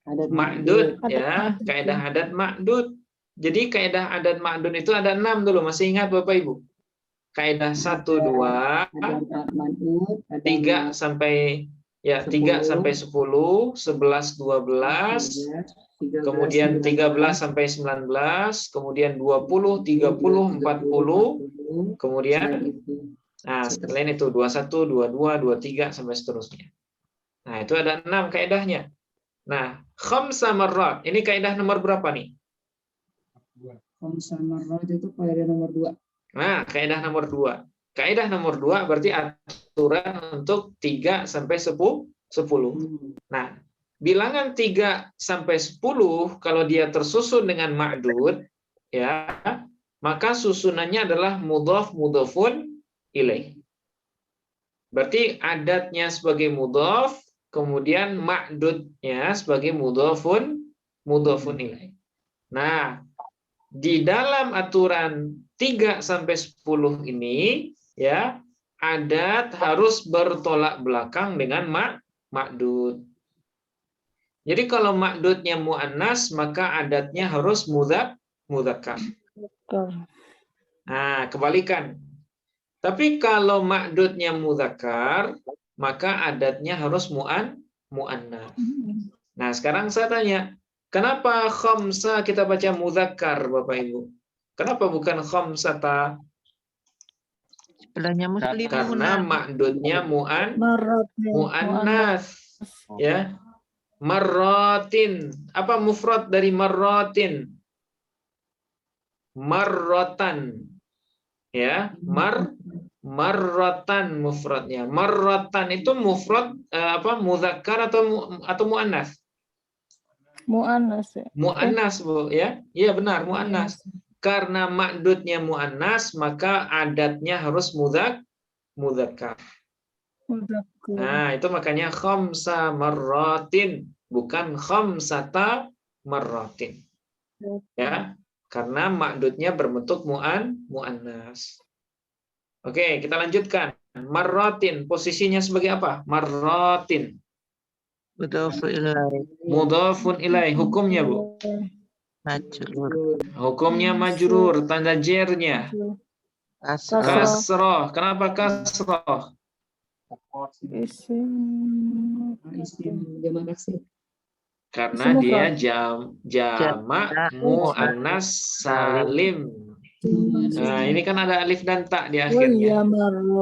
Adat Ma'dud Adat ya, ma'dud, kaidah ya. adat ma'dud. Jadi kaidah adat ma'dud itu ada 6 dulu, masih ingat Bapak Ibu? Kaidah 1, 2, ada man'ud, ada 3 sampai ya 3 sampai 10, 11, 12, kemudian 13 sampai 19, kemudian 20, 30, 40, kemudian selain itu 21, 22, 23 sampai seterusnya. Nah, itu ada 6 kaidahnya. Nah, khamsa marrat. Ini kaidah nomor berapa nih? Khamsa marrat itu kaidah nomor 2. Nah, kaidah nomor 2. Kaidah nomor 2 berarti aturan untuk 3 sampai 10. Nah, bilangan 3 sampai 10 kalau dia tersusun dengan ma'dud ya, maka susunannya adalah mudhaf mudhafun ilaih. Berarti adatnya sebagai mudhaf, kemudian ma'dudnya sebagai mudhafun ilaih. Nah, di dalam aturan 3 sampai 10 ini ya, adat harus bertolak belakang dengan ma'dud. Jadi kalau ma'dudnya mu'annas, maka adatnya harus mudzakkar. Nah, kebalikan. Tapi kalau ma'dudnya mudzakkar, maka adatnya harus mu'annas. Nah, sekarang saya tanya, kenapa khamsa kita baca mudzakkar, Bapak Ibu? Kenapa bukan khamsata? Sebelahnya muslimun. Karena ma'dudnya mu'annas. Ya. Marratin. Apa mufrad dari marratin? Marratan. Ya, marratan mufradnya. Marratan itu mufrad mudzakkar atau muannas? Mu'annas ya. Muannas, Bu, ya. Iya benar, muannas. Karena ma'dudnya muannas, maka adatnya harus mudzakkar. Nah, itu makanya khamsa marratin, bukan khamsata marratin. Ya. Karena ma'dudnya berbentuk muannas. Oke, kita lanjutkan. Marratin, posisinya sebagai apa? Marratin. Mudhafun ilaih. Mudhafun ilaih. Hukumnya, Bu? Majrur. Hukumnya majrur. Tanda jernya kasroh. Kenapa kasroh? Isim jamak taksir. Karena dia jamak muannas salim. Nah, ini kan ada alif dan ta di akhirnya.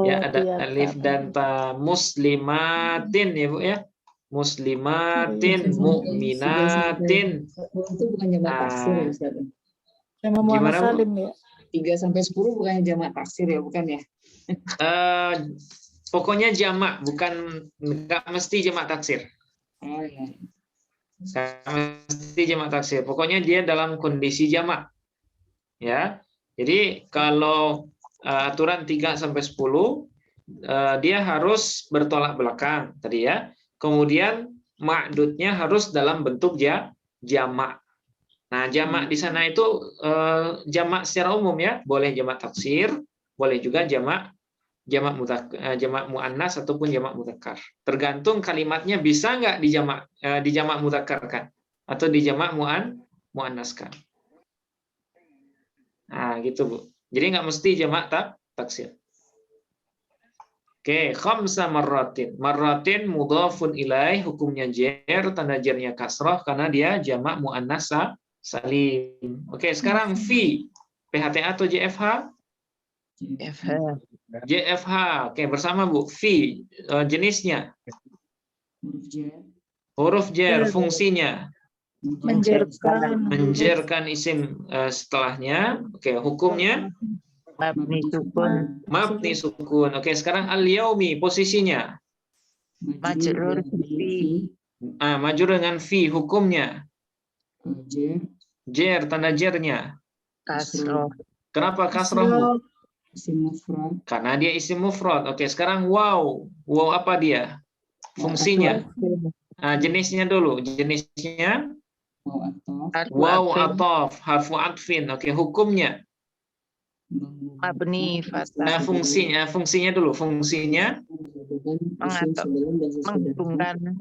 Ya, ada alif dan ta. Muslimatin ya, Bu ya. Muslimatin, mu'minatin. Itu bukan jamak taksir ya, Ustaz. Sama muannas salim ya. 3 sampai 10 bukan jamak taksir ya, bukan ya? Pokoknya jamak, nggak mesti jamak taksir. Oh iya. Mesti jamak taksir. Pokoknya dia dalam kondisi jamak. Ya. Jadi kalau aturan 3 sampai 10 dia harus bertolak belakang tadi ya. Kemudian ma'dudnya harus dalam bentuk jamak. Nah, jamak di sana itu jamak secara umum ya, boleh jamak taksir, boleh juga jamak muannas ataupun jamak mudzakkar. Tergantung kalimatnya bisa nggak di jamak mudzakkarkan atau di jamak muannaskan. Nah, gitu, Bu. Jadi nggak mesti jamak taksir. Oke, khamsa marratin. Marratin mudhafun ilaih, hukumnya jer, tanda jernya kasrah karena dia jamak muannas salim. Oke, sekarang fi. PHTA atau JFH? JFH. Oke, bersama Bu. Fi, jenisnya. Huruf jer, fungsinya. Menjerkan isim setelahnya. Oke, hukumnya mabni sukun. Oke, sekarang al-yaumi, posisinya Majrur fi. majrur dengan fi, hukumnya jer, tanda jernya Kasroh. kenapa kasroh, Bu? Isim mufrad. Karena dia isim mufrad. Oke, sekarang waw apa dia fungsinya? Jenisnya dulu, jenisnya waw ataf, harfu atfin. Oke, hukumnya Mabni fathah. fungsinya dulu, fungsinya Menghubungkan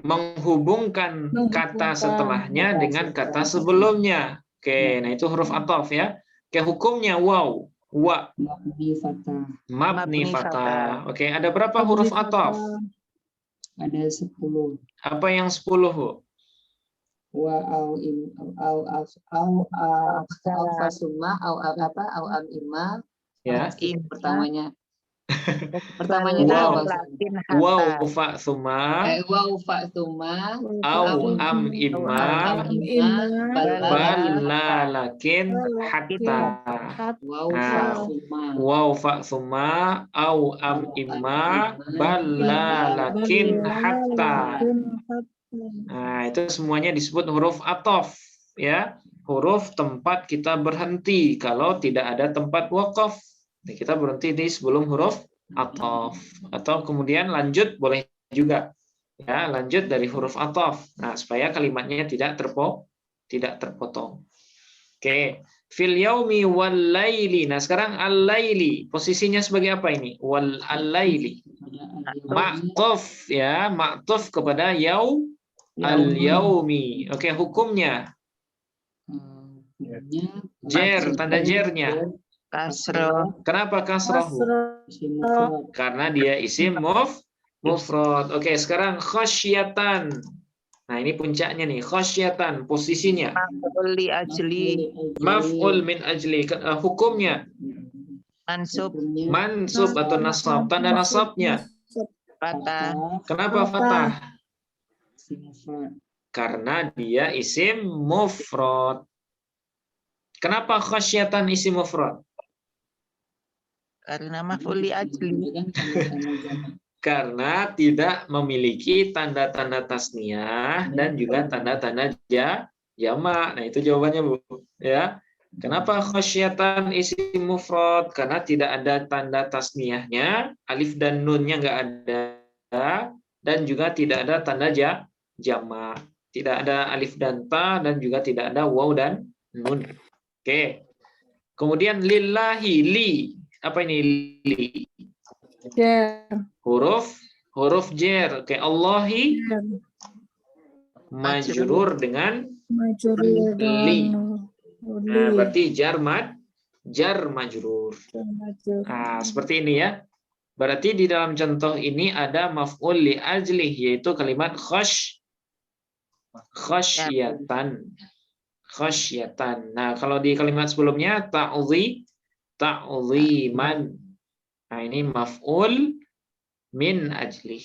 menghubungkan kata setelahnya dengan kata sebelumnya. Oke, nah itu huruf ataf ya. Oke, hukumnya waw, wa, Mabni fatah. mabni Mabni fatah. Oke, ada berapa huruf ataf? Ada 10. Apa yang 10, Bu? Wa au im au fasuma au apa au am imma. Ya. Pertamanya Pertamanya Wow. latin Waw hatta. fa suma Wa fa tuma au am imma balla lakin hatta. wa Nah, fa tuma Waw fa suma au am imma balla lakin hatta. Nah, itu semuanya disebut huruf ataf ya. Huruf tempat kita berhenti kalau tidak ada tempat waqaf. Nah, kita berhenti di sebelum huruf ataf, atau kemudian lanjut boleh juga ya, lanjut dari huruf ataf. Nah, supaya kalimatnya tidak terpotong. Oke, fil yaumi wal laili. Nah, sekarang al-laili posisinya sebagai apa ini? Wal al-laili. Ma'tuf ya, ma'tuf kepada al-yaumi. Oke, hukumnya jer, tanda jernya. Kasroh. Kenapa kasroh? Karena dia isim mufrad. Oke, sekarang khasyatan. Nah, ini puncaknya nih, khasyatan posisinya. Maf'ul li ajli. Maf'ul min ajli. Hukumnya Mansub. mansub atau nasab. Tanda nasabnya. Fatah. Kenapa fatah? Karena dia isim mufrad. Kenapa khasyatan isim mufrad? Karena maf'ul li ajli. Karena tidak memiliki tanda-tanda tasniyah dan juga tanda-tanda jamak. Nah, itu jawabannya, Bu. Ya. Kenapa khasyatan isim mufrad? Karena tidak ada tanda tasniyahnya, alif dan nunnya nggak ada, dan juga tidak ada tanda jamak. Tidak ada alif dan ta, dan juga tidak ada waw dan nun. Oke. Kemudian lillahi, li. Apa ini li? Jer. Huruf jer. Oke, Allahi majrur dengan li. Nah, berarti jar majrur. Nah, seperti ini ya. Berarti di dalam contoh ini ada maf'ul li ajlih, yaitu kalimat khasyatan. Khasyatan. Nah, kalau di kalimat sebelumnya ta'ziman. Nah, ini maf'ul min ajlih.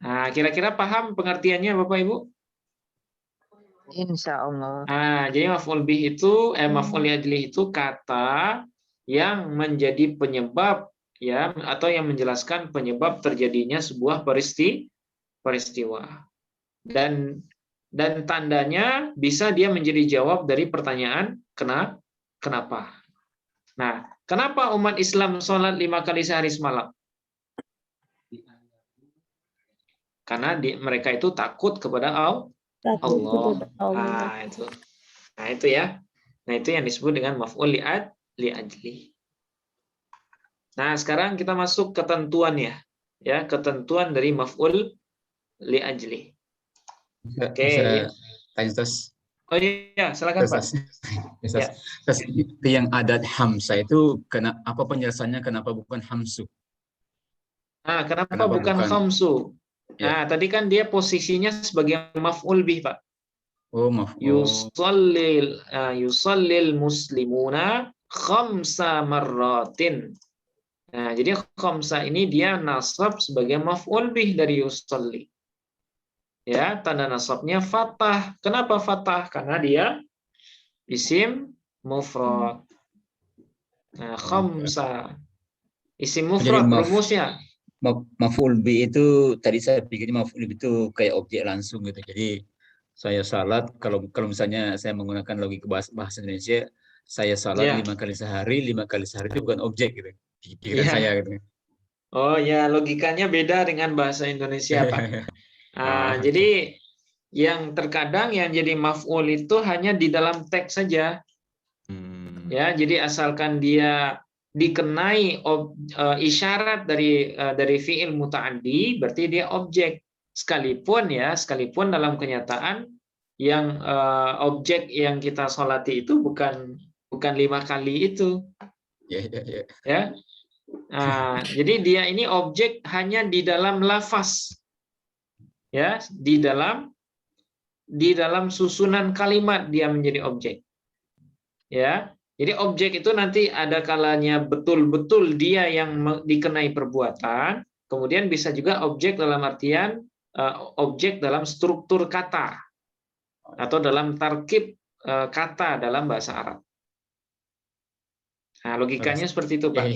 Nah, kira-kira paham pengertiannya Bapak Ibu? Insya Allah. Nah, jadi maf'ul bih itu maf'ul li ajlih itu kata yang menjadi penyebab ya, atau yang menjelaskan penyebab terjadinya sebuah peristiwa. Dan tandanya bisa dia menjadi jawab dari pertanyaan kenapa. Nah, kenapa umat Islam sholat 5 kali sehari semalam? Karena mereka itu takut kepada Allah. Nah, itu ya. Nah, itu yang disebut dengan maf'ul li ajli. Nah, sekarang kita masuk ketentuan ya. Ya, ketentuan dari maf'ul li ajli. Oke. Tanya terus. Oh iya, silakan Pak. Ya. Terus itu yang adat hamzah itu apa penjelasannya kenapa bukan hamsu? Nah, kenapa bukan khamsu? Ya. Nah, tadi kan dia posisinya sebagai maf'ul bih, Pak. Oh, maf'ul. Yusallil muslimuna khamsa marratin. Nah, jadi khamsa ini dia nasab sebagai maf'ul bih dari yusalli. Ya, tanda nasabnya fathah. Kenapa fathah? Karena dia isim mufrad. Nah, khamsa. Isim mufrad rumusnya. Maf'ul bi itu tadi saya pikirnya maf'ul bi itu kayak objek langsung gitu. Jadi saya salat kalau misalnya saya menggunakan logika bahasa Indonesia, saya salat 5 kali sehari, 5 kali sehari itu bukan objek gitu. Pikiran saya gitu. Oh ya, logikanya beda dengan bahasa Indonesia, Pak. Nah, jadi yang terkadang yang jadi maf'ul itu hanya di dalam teks saja. Ya, jadi asalkan dia dikenai isyarat dari fi'il muta'addi, berarti dia objek. sekalipun dalam kenyataan yang objek yang kita sholati itu bukan 5 kali itu. Ya. Nah, jadi dia ini objek hanya di dalam lafaz. Ya, di dalam susunan kalimat dia menjadi objek. Ya. Jadi objek itu nanti ada kalanya betul-betul dia yang dikenai perbuatan, kemudian bisa juga objek dalam artian objek dalam struktur kata atau dalam tarkib kata dalam bahasa Arab. Nah, logikanya seperti itu, Pak.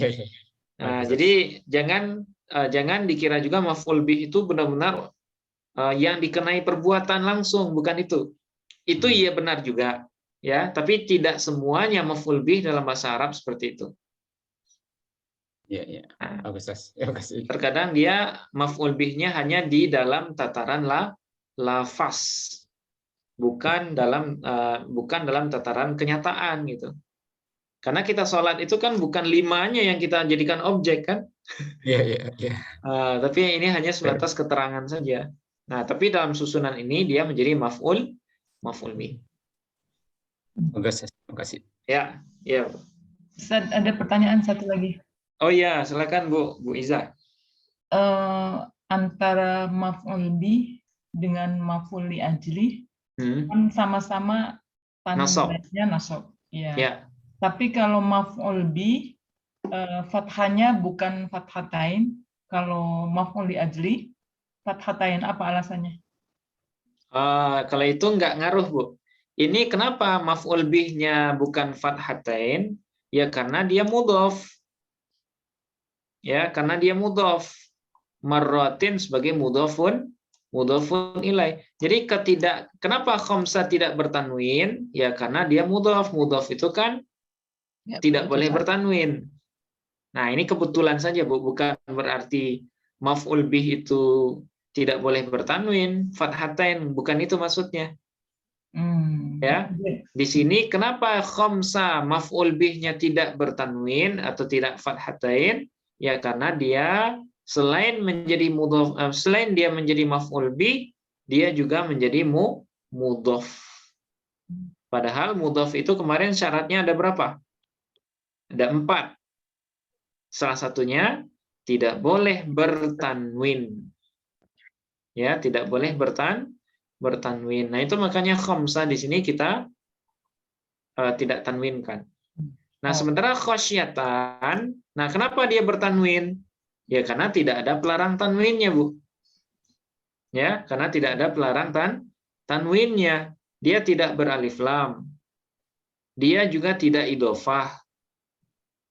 Nah, jadi jangan dikira juga maf'ul bih itu benar-benar yang dikenai perbuatan langsung, bukan itu. Itu iya benar juga, ya, tapi tidak semuanya maf'ul bih dalam bahasa Arab seperti itu. Iya. Bagus. Terkadang dia maf'ul bihnya hanya di dalam tataran lafaz, bukan dalam tataran kenyataan gitu. Karena kita sholat itu kan bukan 5-nya yang kita jadikan objek kan? Iya. Tapi ini hanya sebatas keterangan saja. Nah, tapi dalam susunan ini dia menjadi maf'ul bih. Bagus, terima kasih. Ya. Ustaz, ada pertanyaan satu lagi. Oh ya, silakan Bu Iza. Antara maf'ul bih dengan maf'ul li ajli kan sama-sama tandanya nasab. Ya. Tapi kalau maf'ul bih fathahnya bukan fathatain, kalau maf'ul li ajli fathatain, apa alasannya? Kalau itu nggak ngaruh, Bu. Ini kenapa maf'ul bihnya bukan fathatain? Ya karena dia mudhof. Ya, karena dia mudhof. Marratin sebagai mudhofun ilai. Jadi kenapa khamsah tidak bertanwin? Ya karena dia mudhof. Mudhof itu kan tidak boleh bertanwin. Nah, ini kebetulan saja, Bu. Bukan berarti maf'ul bih itu tidak boleh bertanwin, fathatain, bukan itu maksudnya. Ya. Di sini kenapa khamsah maf'ul bihnya tidak bertanwin atau tidak fathatain? Ya karena dia selain dia menjadi maf'ul bih, dia juga menjadi mudhof. Padahal mudhof itu kemarin syaratnya ada berapa? Ada 4. Salah satunya tidak boleh bertanwin. Ya, tidak boleh bertanwin. Nah, itu makanya khamsah di sini kita tidak tanwinkan. Nah, sementara khosyatan, nah kenapa dia bertanwin? Ya karena tidak ada pelarang tanwinnya, Bu. Ya, karena tidak ada pelarang tanwinnya. Dia tidak beralif lam. Dia juga tidak idhofah.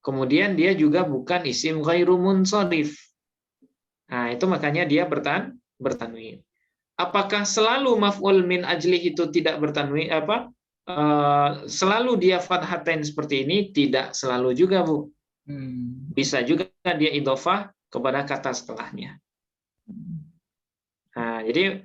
Kemudian dia juga bukan isim ghairu munsharif. Nah, itu makanya dia bertanwin. Apakah selalu maf'ul min ajlih itu tidak bertanwin selalu dia fathatain seperti ini? Tidak selalu juga, Bu. Bisa juga dia idhofah kepada kata setelahnya. Nah, jadi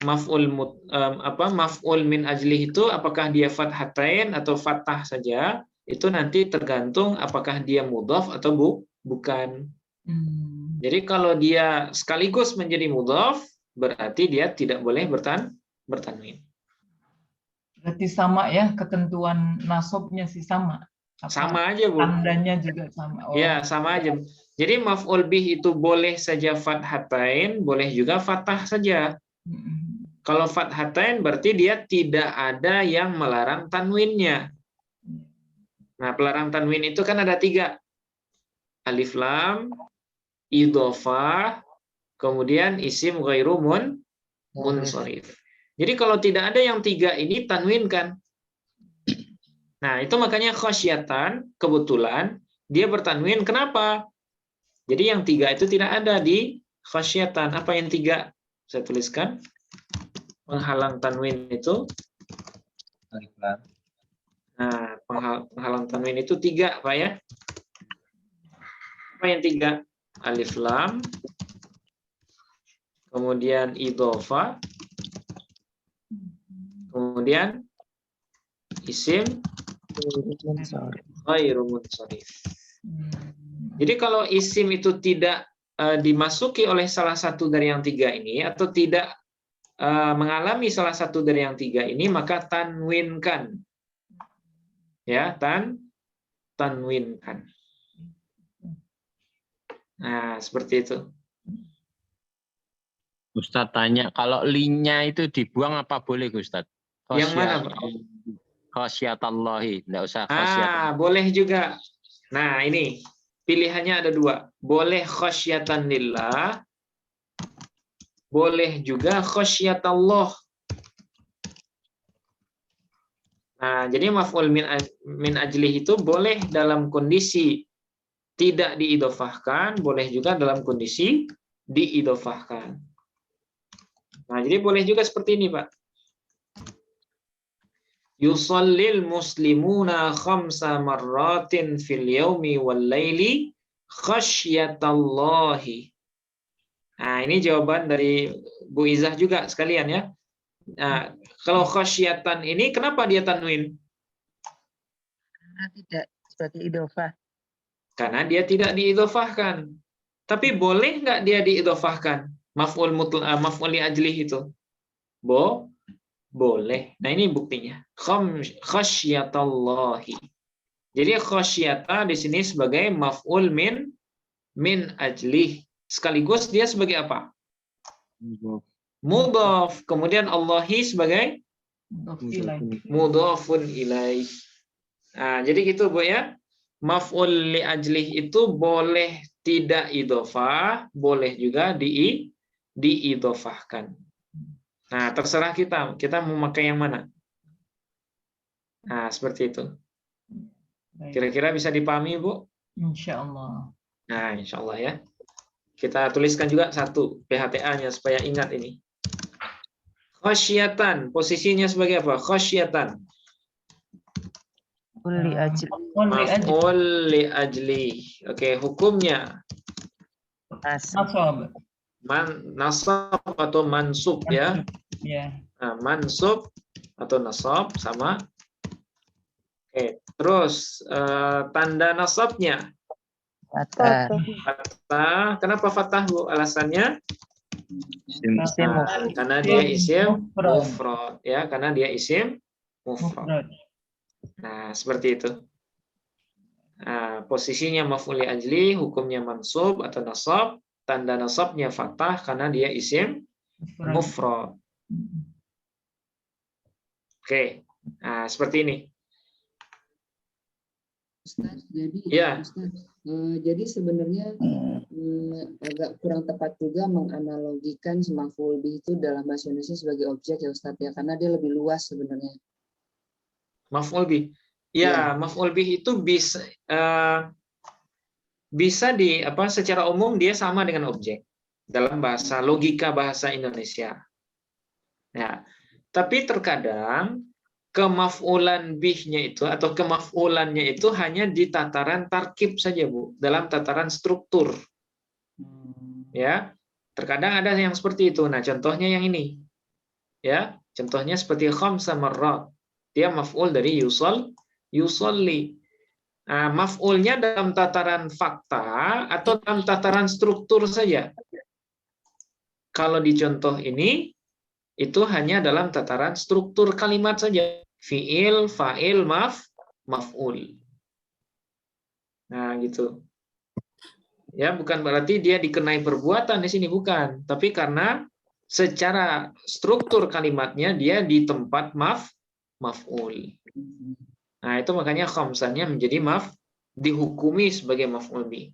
maf'ul min ajlih itu apakah dia fathatain atau fathah saja? Itu nanti tergantung apakah dia mudhof atau bukan. Jadi kalau dia sekaligus menjadi mudhof, berarti dia tidak boleh bertanwin. Berarti sama ya, ketentuan nasabnya sih sama. Sama aja, Bu. Tandanya juga sama. Ya, sama aja. Jadi maf'ul bih itu boleh saja fathatain, boleh juga fathah saja. Kalau fathatain berarti dia tidak ada yang melarang tanwinnya. Nah, pelarang tanwin itu kan ada 3. Alif lam, idhofah, kemudian isim ghairu munsharif. Jadi kalau tidak ada yang 3 ini tanwinkan. Nah, itu makanya khosyatan kebetulan dia bertanwin. Kenapa? Jadi yang 3 itu tidak ada di khosyatan. Apa yang 3? Saya tuliskan. Penghalang tanwin itu. Nah, penghalang tanwin itu 3, Pak ya. Apa yang 3? Alif lam. Kemudian idhofah. Kemudian isim ghairu munsharif. Jadi kalau isim itu tidak dimasuki oleh salah satu dari yang tiga ini atau tidak mengalami salah satu dari yang tiga ini, maka tanwinkan. Ya, tanwinkan. Nah, seperti itu. Ustadz tanya, kalau linya itu dibuang apa boleh Ustadz? Yang mana, Pak? Khasyatallahi, enggak usah khasyat. Boleh juga. Nah, ini pilihannya ada dua. Boleh khasyatan lillah, boleh juga khasyatallah. Nah, jadi maf'ul min ajlih itu boleh dalam kondisi tidak diidhofahkan, boleh juga dalam kondisi diidhofahkan. Nah, jadi boleh juga seperti ini, Pak. Yusallil muslimuna khamsa marratin fil yaumi wal laili khasyatallahi. Nah, ini jawaban dari Bu Izah juga sekalian ya. Nah, kalau khasyatan ini kenapa dia tanwin? Karena tidak sebagai idhofah. Karena dia tidak diidhofahkan. Tapi boleh nggak dia diidhofahkan? Maf'ul li ajlih itu. Boleh. Nah, ini buktinya. Khasyatallahi. Jadi khasyata di sini sebagai maf'ul min ajlih. Sekaligus dia sebagai apa? Mudhaf. Kemudian Allahi sebagai mudhafun ilaih. Nah, jadi gitu Bu ya. Maf'ul li ajlih itu boleh tidak idhofah, boleh juga diidhofahkan. Nah, terserah kita mau pakai yang mana. Nah, seperti itu. Kira-kira bisa dipahami, Bu? Insya Allah. Nah, insya Allah ya. Kita tuliskan juga satu PHTA-nya supaya ingat ini. Khasyatan, posisinya sebagai apa? Khasyatan. Maf'ul li ajli. Oke, hukumnya Nasab. Nasab atau mansub ya. Ya. Nah, mansub atau nasab sama. Oke, terus tanda nasabnya Fathah. fathah. Kenapa fathah, Bu? Alasannya? Karena dia isim mufrad ya, karena dia isim mufrad. Nah, seperti itu. Nah, posisinya maf'ul li ajli, hukumnya mansub atau nasab, tanda nasabnya fathah karena dia isim mufrad. Oke. Nah, seperti ini. Ustaz, jadi Ya. Ustaz, jadi sebenarnya agak kurang tepat juga menganalogikan maf'ul bih itu dalam bahasa Indonesia sebagai objek ya Ustaz ya, karena dia lebih luas sebenarnya. Maf'ul bih. Ya, maf'ul bih itu bisa secara umum dia sama dengan objek dalam bahasa logika bahasa Indonesia. Ya. Tapi terkadang kemaf'ulan bihnya itu atau kemaf'ulannya itu hanya di tataran tarkib saja, Bu, dalam tataran struktur. Ya. Terkadang ada yang seperti itu. Nah, contohnya yang ini. Ya, contohnya seperti khamsa marrat. Dia maf'ul dari yusolli. Nah, maf'ulnya dalam tataran fakta atau dalam tataran struktur saja. Kalau di contoh ini, itu hanya dalam tataran struktur kalimat saja. Fi'il, fa'il, maf'ul. Nah, gitu. Ya, bukan berarti dia dikenai perbuatan di sini, bukan. Tapi karena secara struktur kalimatnya dia di tempat maf'ul. Nah, itu makanya khamsanya menjadi dihukumi sebagai maf'ul bih.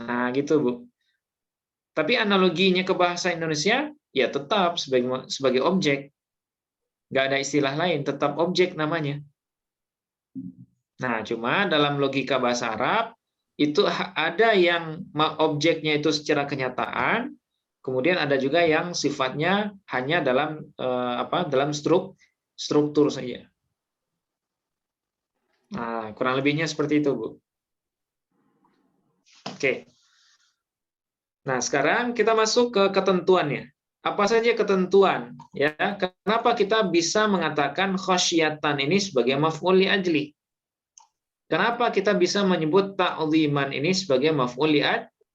Nah, gitu, Bu. Tapi analoginya ke bahasa Indonesia ya tetap sebagai objek. Nggak ada istilah lain, tetap objek namanya. Nah, cuma dalam logika bahasa Arab itu ada yang objeknya itu secara kenyataan, kemudian ada juga yang sifatnya hanya dalam dalam struktur saja. Nah, kurang lebihnya seperti itu, Bu. Oke. Nah, sekarang kita masuk ke ketentuannya. Apa saja ketentuan? Ya, kenapa kita bisa mengatakan khasyatan ini sebagai maf'ul li ajli? Kenapa kita bisa menyebut ta'ziman ini sebagai maf'ul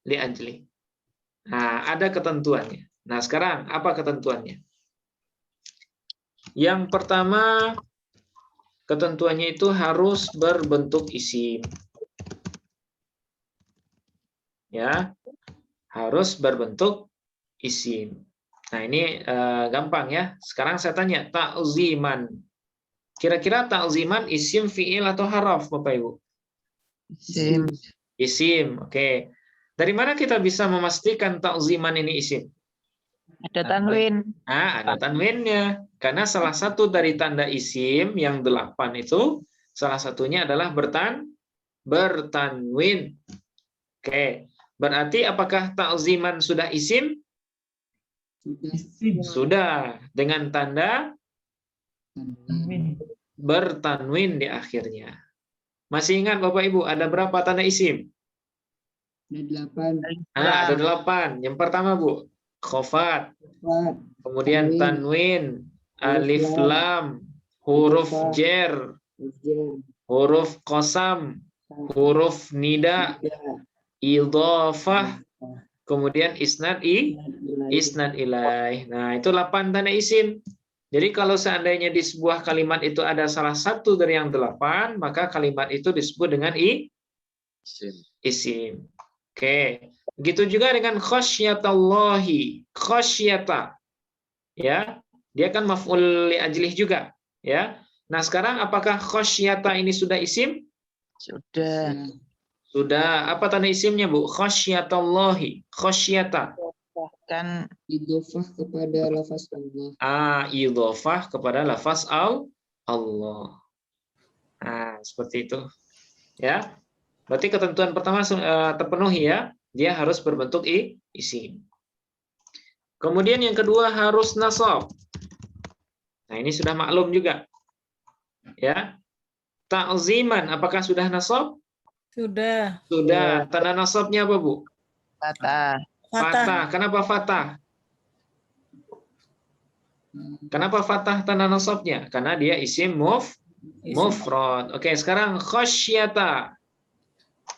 li'ajli. Nah, ada ketentuannya. Nah, sekarang apa ketentuannya? Yang pertama, ketentuannya itu harus berbentuk isim. Ya, harus berbentuk isim. Nah, ini gampang ya. Sekarang saya tanya, ta'ziman. Kira-kira ta'ziman isim, fi'il, atau haraf, Bapak Ibu? Isim. Isim, oke. Dari mana kita bisa memastikan ta'ziman ini isim? Ada tanwin. Nah, ada tanwinnya. Karena salah satu dari tanda isim yang 8 itu, salah satunya adalah bertanwin. Oke. Berarti apakah ta'ziman sudah isim? Isim. Sudah. Dengan tanda Tanwin. bertanwin di akhirnya. Masih ingat Bapak Ibu, ada berapa tanda isim? Ada 8. Nah, ada 8. Yang pertama, Bu, khofat. Kemudian tanwin, alif lam, huruf jer, huruf qasam, huruf nida, idhofah, kemudian isnad ilaih. Nah, itu 8 tanda isim. Jadi kalau seandainya di sebuah kalimat itu ada salah satu dari yang 8, maka kalimat itu disebut dengan isim. Oke. Begitu juga dengan khasyatallahi. Khasyata. Ya, dia kan maf'ul li ajlih juga, ya. Nah, sekarang apakah khasyata ini sudah isim? Sudah. Sudah. Apa tanda isimnya, Bu? Khasyatallahi. Khasyata. Kan Idhofah kepada lafaz Allah. Idhofah kepada lafaz Allah. Nah, seperti itu. Ya. Berarti ketentuan pertama terpenuhi ya. Dia harus berbentuk isim. Kemudian yang kedua harus nasab. Nah, ini sudah maklum juga. Ya. Ta'ziman, apakah sudah nasab? Sudah. Sudah. Tanda nasabnya apa, Bu? patah. Fathah. Kenapa fathah? Kenapa fathah tanda nasabnya? Karena dia isim mufrad. Oke, sekarang khasyata.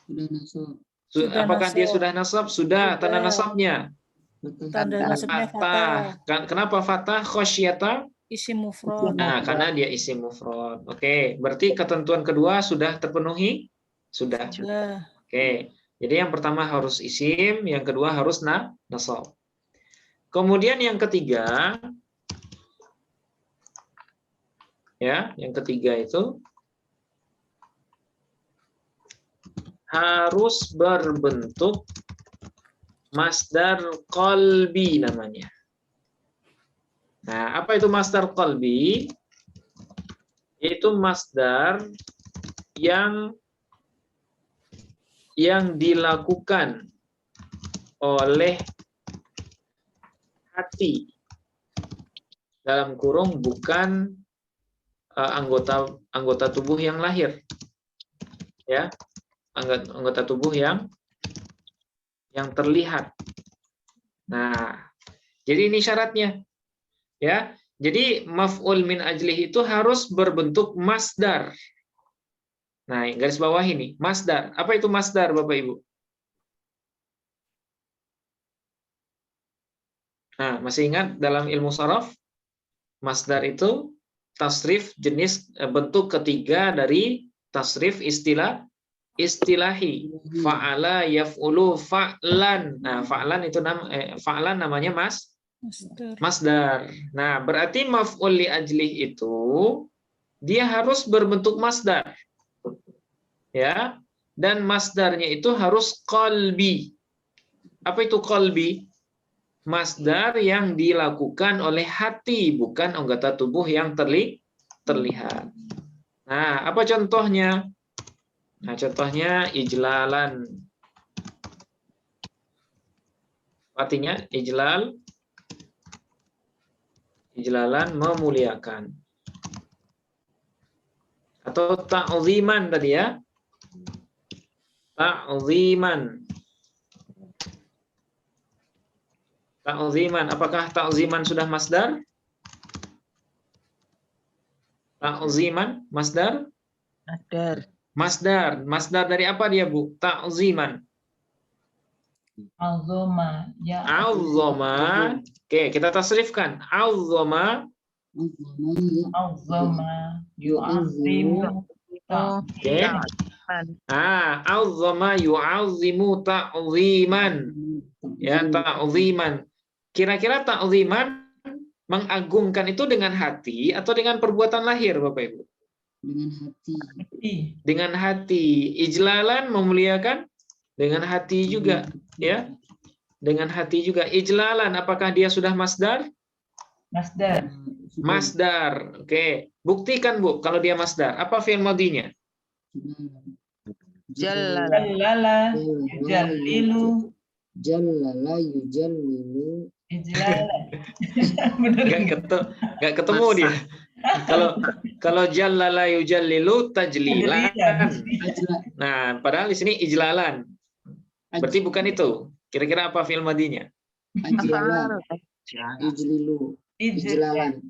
Sudah nasab. Apakah dia nasab. sudah nasab? Sudah. Tanda nasabnya? Tanda nasabnya fathah. Kenapa fathah? Khasyata? Isim mufrad. Nah, karena dia isim mufrad. Oke, berarti ketentuan kedua sudah terpenuhi? Sudah. Sudah. Oke. Jadi yang pertama harus isim, yang kedua harus nasab. Kemudian yang ketiga, ya, yang ketiga itu harus berbentuk masdar qalbi namanya. Nah, apa itu masdar qalbi? Yaitu masdar yang dilakukan oleh hati, dalam kurung bukan anggota tubuh yang lahir, ya, anggota tubuh yang terlihat. Nah, jadi ini syaratnya, ya. Jadi maf'ul min ajlih itu harus berbentuk masdar. Nah, garis bawah ini, masdar. Apa itu masdar, Bapak Ibu? Nah, masih ingat dalam ilmu sharaf, masdar itu tasrif jenis bentuk ketiga dari tasrif istilahi. Fa'ala yaf'ulu fa'lan. Nah, fa'lan itu fa'lan namanya masdar. Nah, berarti maf'ul li ajlih itu dia harus berbentuk masdar. Ya, dan masdarnya itu harus qalbi. Apa itu qalbi? Masdar yang dilakukan oleh hati, bukan anggota tubuh yang terlihat. Nah, apa contohnya? Nah, contohnya ijlalan. Artinya ijlalan memuliakan. Atau ta'ziman tadi ya. Ta'ziman. Ta'ziman. Apakah ta'ziman sudah masdar? Ta'ziman, masdar? Masdar. Masdar. Masdar dari apa dia, Bu? Ta'ziman. Azoma. Ya. Azoma. Oke, kita tasrifkan. Azoma. Azoma. Yu'azimu. Oke. Azama yu'azimu ta'ziman. Ya, ta'ziman. Kira-kira ta'ziman mengagungkan itu dengan hati atau dengan perbuatan lahir, Bapak Ibu? Dengan hati. Dengan hati. Ijlalan memuliakan dengan hati juga, ya. Dengan hati juga. Ijlalan, apakah dia sudah masdar? Masdar. Masdar. Oke. Buktikan, Bu, kalau dia masdar. Apa fi'il madinya? Jallala. Yujallilu. Jallala yujallilu. Ijlalan. Bener. Nggak ketemu dia. Kalau jallala yujallilu tajlilan. Nah, padahal di sini ijlalan. Berarti bukan itu. Kira-kira apa fi'il madinya? Ajlalan. Ijlilu. Ijlalan.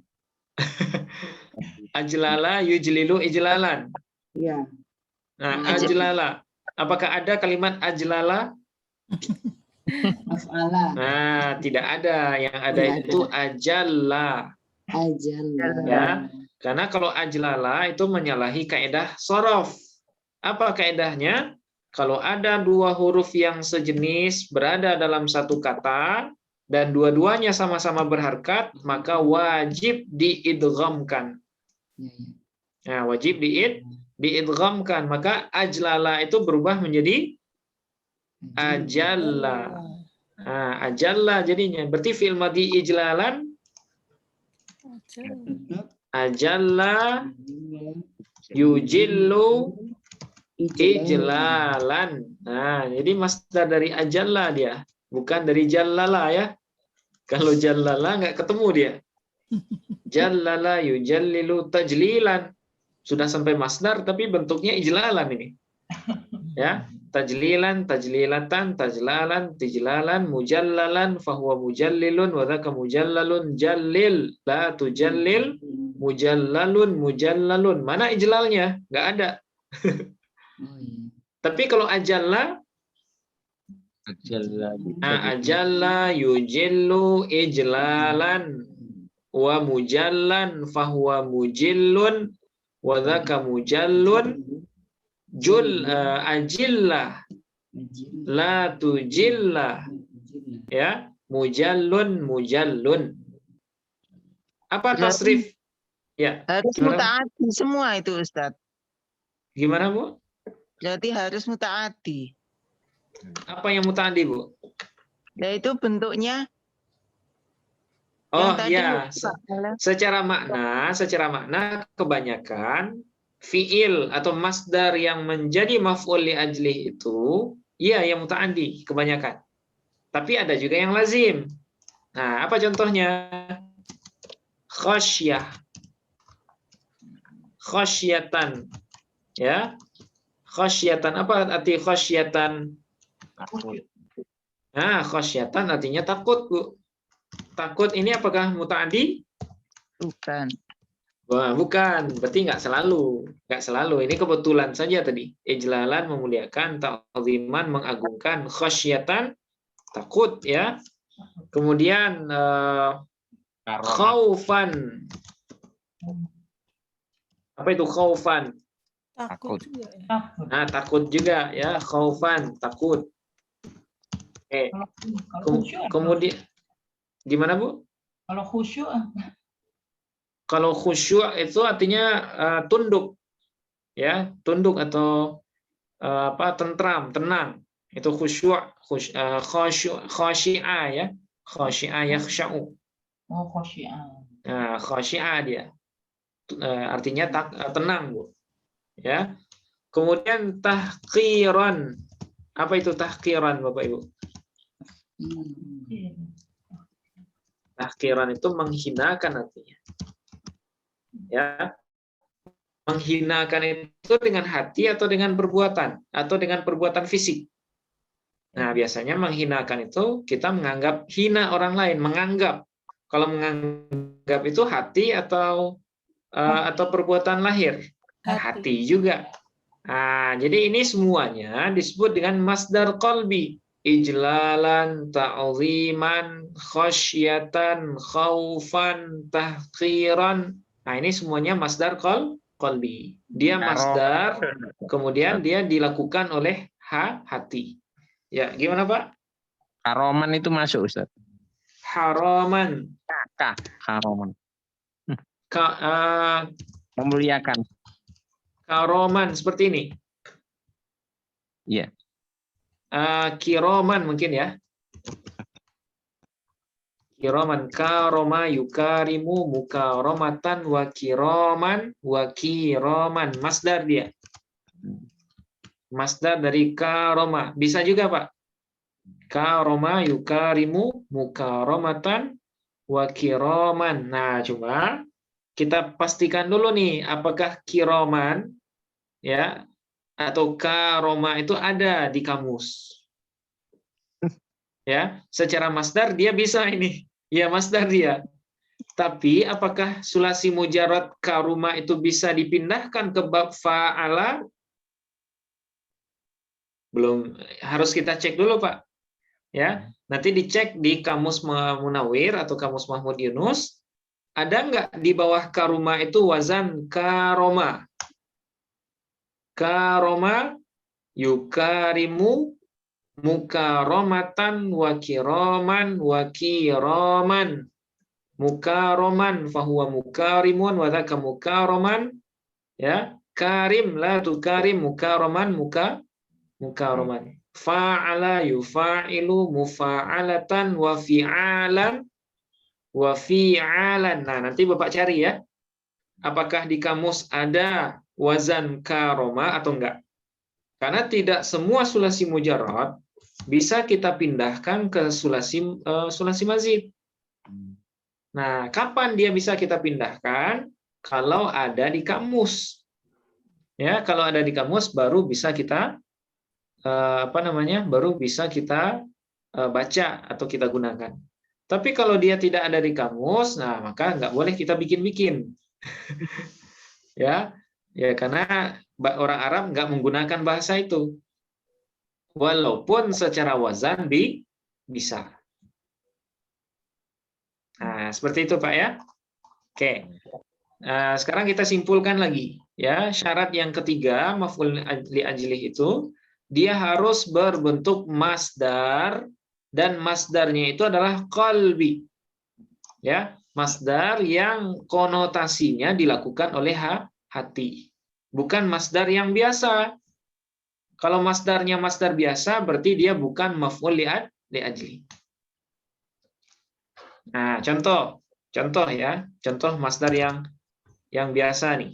Ajlala yujlilu ijlalan. Ya. Nah, ajlala. Apakah ada kalimat ajlala? Af'ala. Nah, tidak ada. Yang ada itu ajalla. Ajalla. Ya. Karena kalau ajlala itu menyalahi kaidah shorof. Apa kaidahnya? Kalau ada dua huruf yang sejenis berada dalam satu kata dan dua-duanya sama-sama berharkat, maka wajib diidghamkan. Nah, wajib diidghamkan. Maka ajlala itu berubah menjadi ajalla. Nah, ajalla jadinya. Berarti fi'il madhi ijlalan. Ajalla yujillu ijlalan. Nah, jadi masdar dari ajalla dia, bukan dari jallala ya. Kalau jallala nggak ketemu dia. Jallala yujallilu tajlilan. Sudah sampai masdar tapi bentuknya ijlalan ini. Ya, tajlilan, tajlilatan, tajlalan, tijlalan, mujallalan, fahuwa mujallilun, wa dzaka mujallalun, jallil, la tujallil, mujallalun, mujallalun. Mana ijlalnya? Nggak ada. Tapi kalau ajalla, ajalla yujillu ijlalan, wa mujallan, fahuwa mujillun, wa dzaka mujallun, ajillah, la tujillah, ya, mujallun, mujallun. Apa tasrif? Ya. Harus mutaati semua itu, Ustaz. Gimana, Bu? Berarti harus mutaati. Apa yang mutaati, Bu? Yaitu bentuknya. Oh ya, secara makna kebanyakan fiil atau masdar yang menjadi maf'ul li ajlih itu, ya yang mutaaddi kebanyakan. Tapi ada juga yang lazim. Nah, apa contohnya? Khasyah. Khasyatan. Ya. Khasyatan, apa arti khasyatan? Takut. Nah, khasyatan artinya takut, Bu. Takut ini apakah mutaaddi? Bukan. Wah, bukan. Berarti nggak selalu. Nggak selalu. Ini kebetulan saja tadi. Ijlalan memuliakan, ta'ziman mengagungkan, khasyatan takut ya. Kemudian khaufan. Apa itu khaufan? Takut. Nah, takut juga ya, khaufan, takut. Kemudian gimana, Bu? Kalau khusyuk, Kalau khusyuk itu artinya tunduk, ya, tunduk atau tentram, tenang. Itu khusyuk, khasyi'ah ya, khasyi'ah yakhsya'u. oh khusyuk. Nah, khasyi'ah dia, artinya tenang, Bu. Ya. Kemudian tahqiran. Apa itu tahqiran, Bapak Ibu? Tahqiran itu menghinakan artinya. Ya. Menghinakan itu dengan hati atau dengan perbuatan atau dengan perbuatan fisik. Nah, biasanya menghinakan itu kita menganggap hina orang lain, menganggap. Kalau menganggap itu hati atau perbuatan lahir. Hati juga. Nah, jadi ini semuanya disebut dengan masdar qalbi. ijlalan, ta'ziman, khasyatan, khaufan, tahqiran. Nah, ini semuanya masdar qalbi. Dia masdar, kemudian dia dilakukan oleh hati. Ya, gimana Pak? Karoman itu masuk, Ustaz. Haraman. Karoman. Ka, Memuliakan. karoman seperti ini. Iya. Kiroman mungkin ya. Kiroman, karoma, yukarimu, mukaromatan, wa kiroman, masdar dia. Masdar dari karoma. Bisa juga Pak. Karoma, yukarimu, mukaromatan, wa kiroman. Nah, cuma kita pastikan dulu nih, apakah kiroman ya atau karoma itu ada di kamus. Ya, secara masdar dia bisa ini. Ya, masdar dia. Tapi apakah sulasi mujarad karuma itu bisa dipindahkan ke bab fa'ala? Belum, harus kita cek dulu, Pak. Ya, nanti dicek di kamus Munawir atau kamus Mahmud Yunus, ada nggak di bawah karuma itu wazan karoma? Karoma, yukarimu, mukaromatan, wakiroman, wakiroman. Mukaroman, fahuwa mukarimun, wadhaka mukaroman. Ya, karim, la tukarim, mukaroman, mukaroman. Fa'ala, yufa'ilu, mufa'alatan, wafi'alan, wafi'alan. Nah, nanti Bapak cari ya. Apakah di kamus ada wazan karoma atau enggak? Karena tidak semua sulasi mujarrad bisa kita pindahkan ke sulasi mazid. Nah, kapan dia bisa kita pindahkan? Kalau ada di kamus. Ya, kalau ada di kamus baru bisa kita baru bisa kita baca atau kita gunakan. Tapi kalau dia tidak ada di kamus, nah maka nggak boleh kita bikin-bikin. Ya, karena orang Arab nggak menggunakan bahasa itu. Walaupun secara wazan bisa. Nah, seperti itu Pak ya. Oke. Nah, sekarang kita simpulkan lagi ya. Syarat yang ketiga maf'ul li ajlih itu dia harus berbentuk masdar dan masdarnya itu adalah qalbi. Ya, masdar yang konotasinya dilakukan oleh hati. Bukan masdar yang biasa. Kalau masdarnya masdar biasa berarti dia bukan maf'ul li ajli. Nah, contoh ya, contoh masdar yang biasa nih.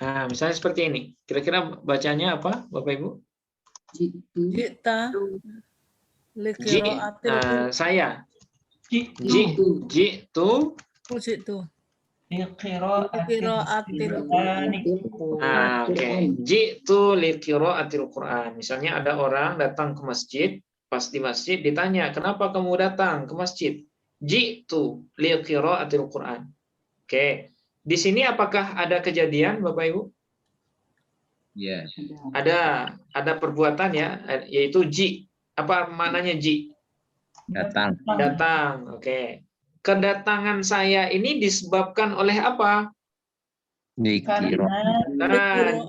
Nah, misalnya seperti ini. Kira-kira bacanya apa, Bapak Ibu? Jita liqiraatil Saya. Jitu. Jitu. Jitu. Liqiraatil Nah, oke. Jitu liqiraatil Qur'an. Misalnya ada orang datang ke masjid, pas di masjid ditanya, "Kenapa kamu datang ke masjid?" Jitu liqiraatil Qur'an. Oke. Di sini apakah ada kejadian, Bapak Ibu? Iya. Ada perbuatan ya, yaitu ji. Apa maknanya ji? Datang. Datang. Oke. Kedatangan saya ini disebabkan oleh apa? Dikira. Nah,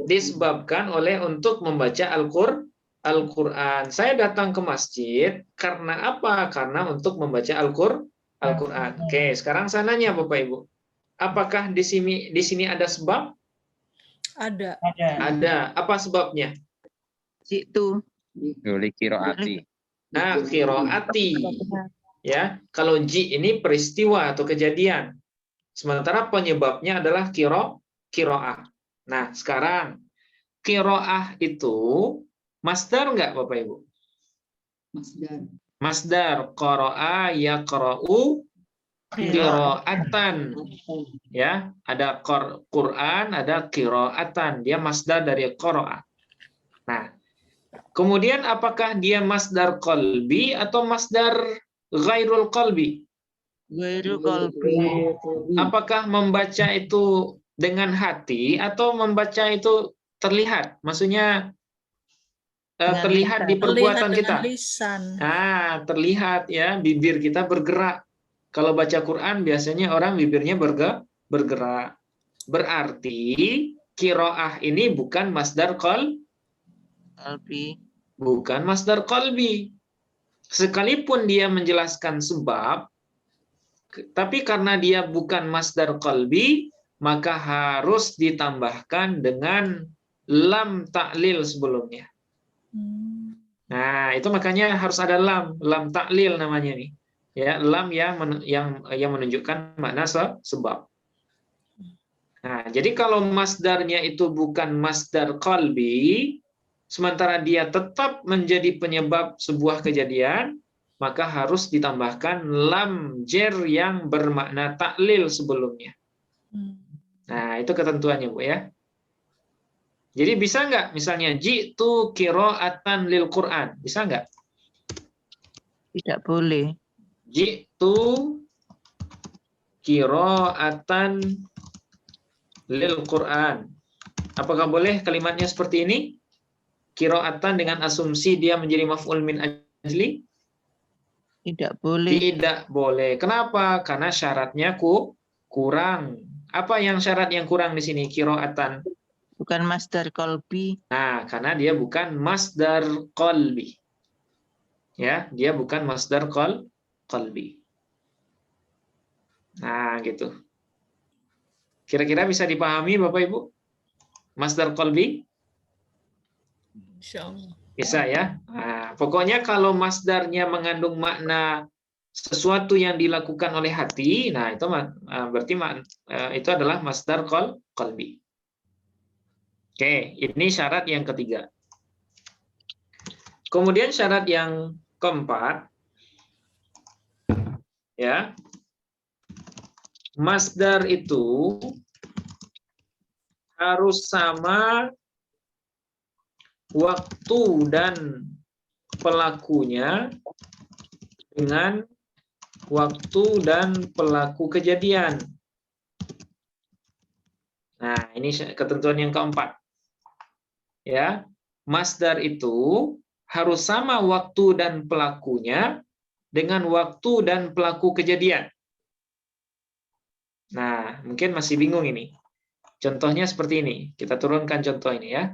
disebabkan oleh untuk membaca Al-Qur'an. Saya datang ke masjid karena apa? Karena untuk membaca Al-Qur'an. Oke, sekarang saya nanya Bapak Ibu. Apakah di sini ada sebab? Ada. Ada. Apa sebabnya? Jitu. Boleh kiroati. Nah, kiroati. Ya, kalau ji ini peristiwa atau kejadian. Sementara penyebabnya adalah kiroah. Nah, sekarang kiroah itu masdar enggak, Bapak Ibu? Masdar. Masdar qara'a yaqra'u Qiraatan. Ya, ada Quran, ada qiraatan. Dia masdar dari qira'a. Nah, kemudian apakah dia masdar qalbi atau masdar ghairul qalbi? Gairu kolbi. Apakah membaca itu dengan hati atau membaca itu terlihat? Maksudnya Dengan terlihat di lisan. perbuatan Terlihat kita. dengan lisan. Terlihat ya, bibir kita bergerak. Kalau baca Quran biasanya orang bibirnya bergerak. Berarti qiraah ini bukan masdar Kolbi. bukan masdar qalbi. Sekalipun dia menjelaskan sebab, tapi karena dia bukan masdar qalbi, maka harus ditambahkan dengan lam ta'lil sebelumnya. Nah, itu makanya harus ada lam ta'lil namanya nih. Ya, lam yang menunjukkan makna sebab. Nah, jadi kalau masdarnya itu bukan masdar qalbi, sementara dia tetap menjadi penyebab sebuah kejadian, maka harus ditambahkan lam jer yang bermakna ta'lil sebelumnya. Nah, itu ketentuannya, Bu ya. Jadi bisa nggak misalnya ji'tu qira'atan lil Qur'an? Bisa nggak? Tidak boleh. Ji'tu qira'atan lil Qur'an. Apakah boleh kalimatnya seperti ini? Qira'atan dengan asumsi dia menjadi maf'ul min ajli? Tidak boleh. Tidak boleh. Kenapa? Karena syaratnya kurang. Apa yang syarat yang kurang di sini? Qira'atan. Bukan masdar kolbi. Nah, karena dia bukan masdar qalbi. Ya, dia bukan masdar qalbi. Nah, gitu. Kira-kira bisa dipahami Bapak Ibu? Masdar qalbi? Insya Allah. Bisa ya. Nah, pokoknya kalau masdarnya mengandung makna sesuatu yang dilakukan oleh hati, nah itu berarti itu adalah masdar qalbi. Oke, ini syarat yang ketiga. Kemudian syarat yang keempat, ya, masdar itu harus sama waktu dan pelakunya dengan waktu dan pelaku kejadian. Nah, ini ketentuan yang keempat. Ya, masdar itu harus sama waktu dan pelakunya dengan waktu dan pelaku kejadian. Nah, mungkin masih bingung ini. Contohnya seperti ini. Kita turunkan contoh ini ya.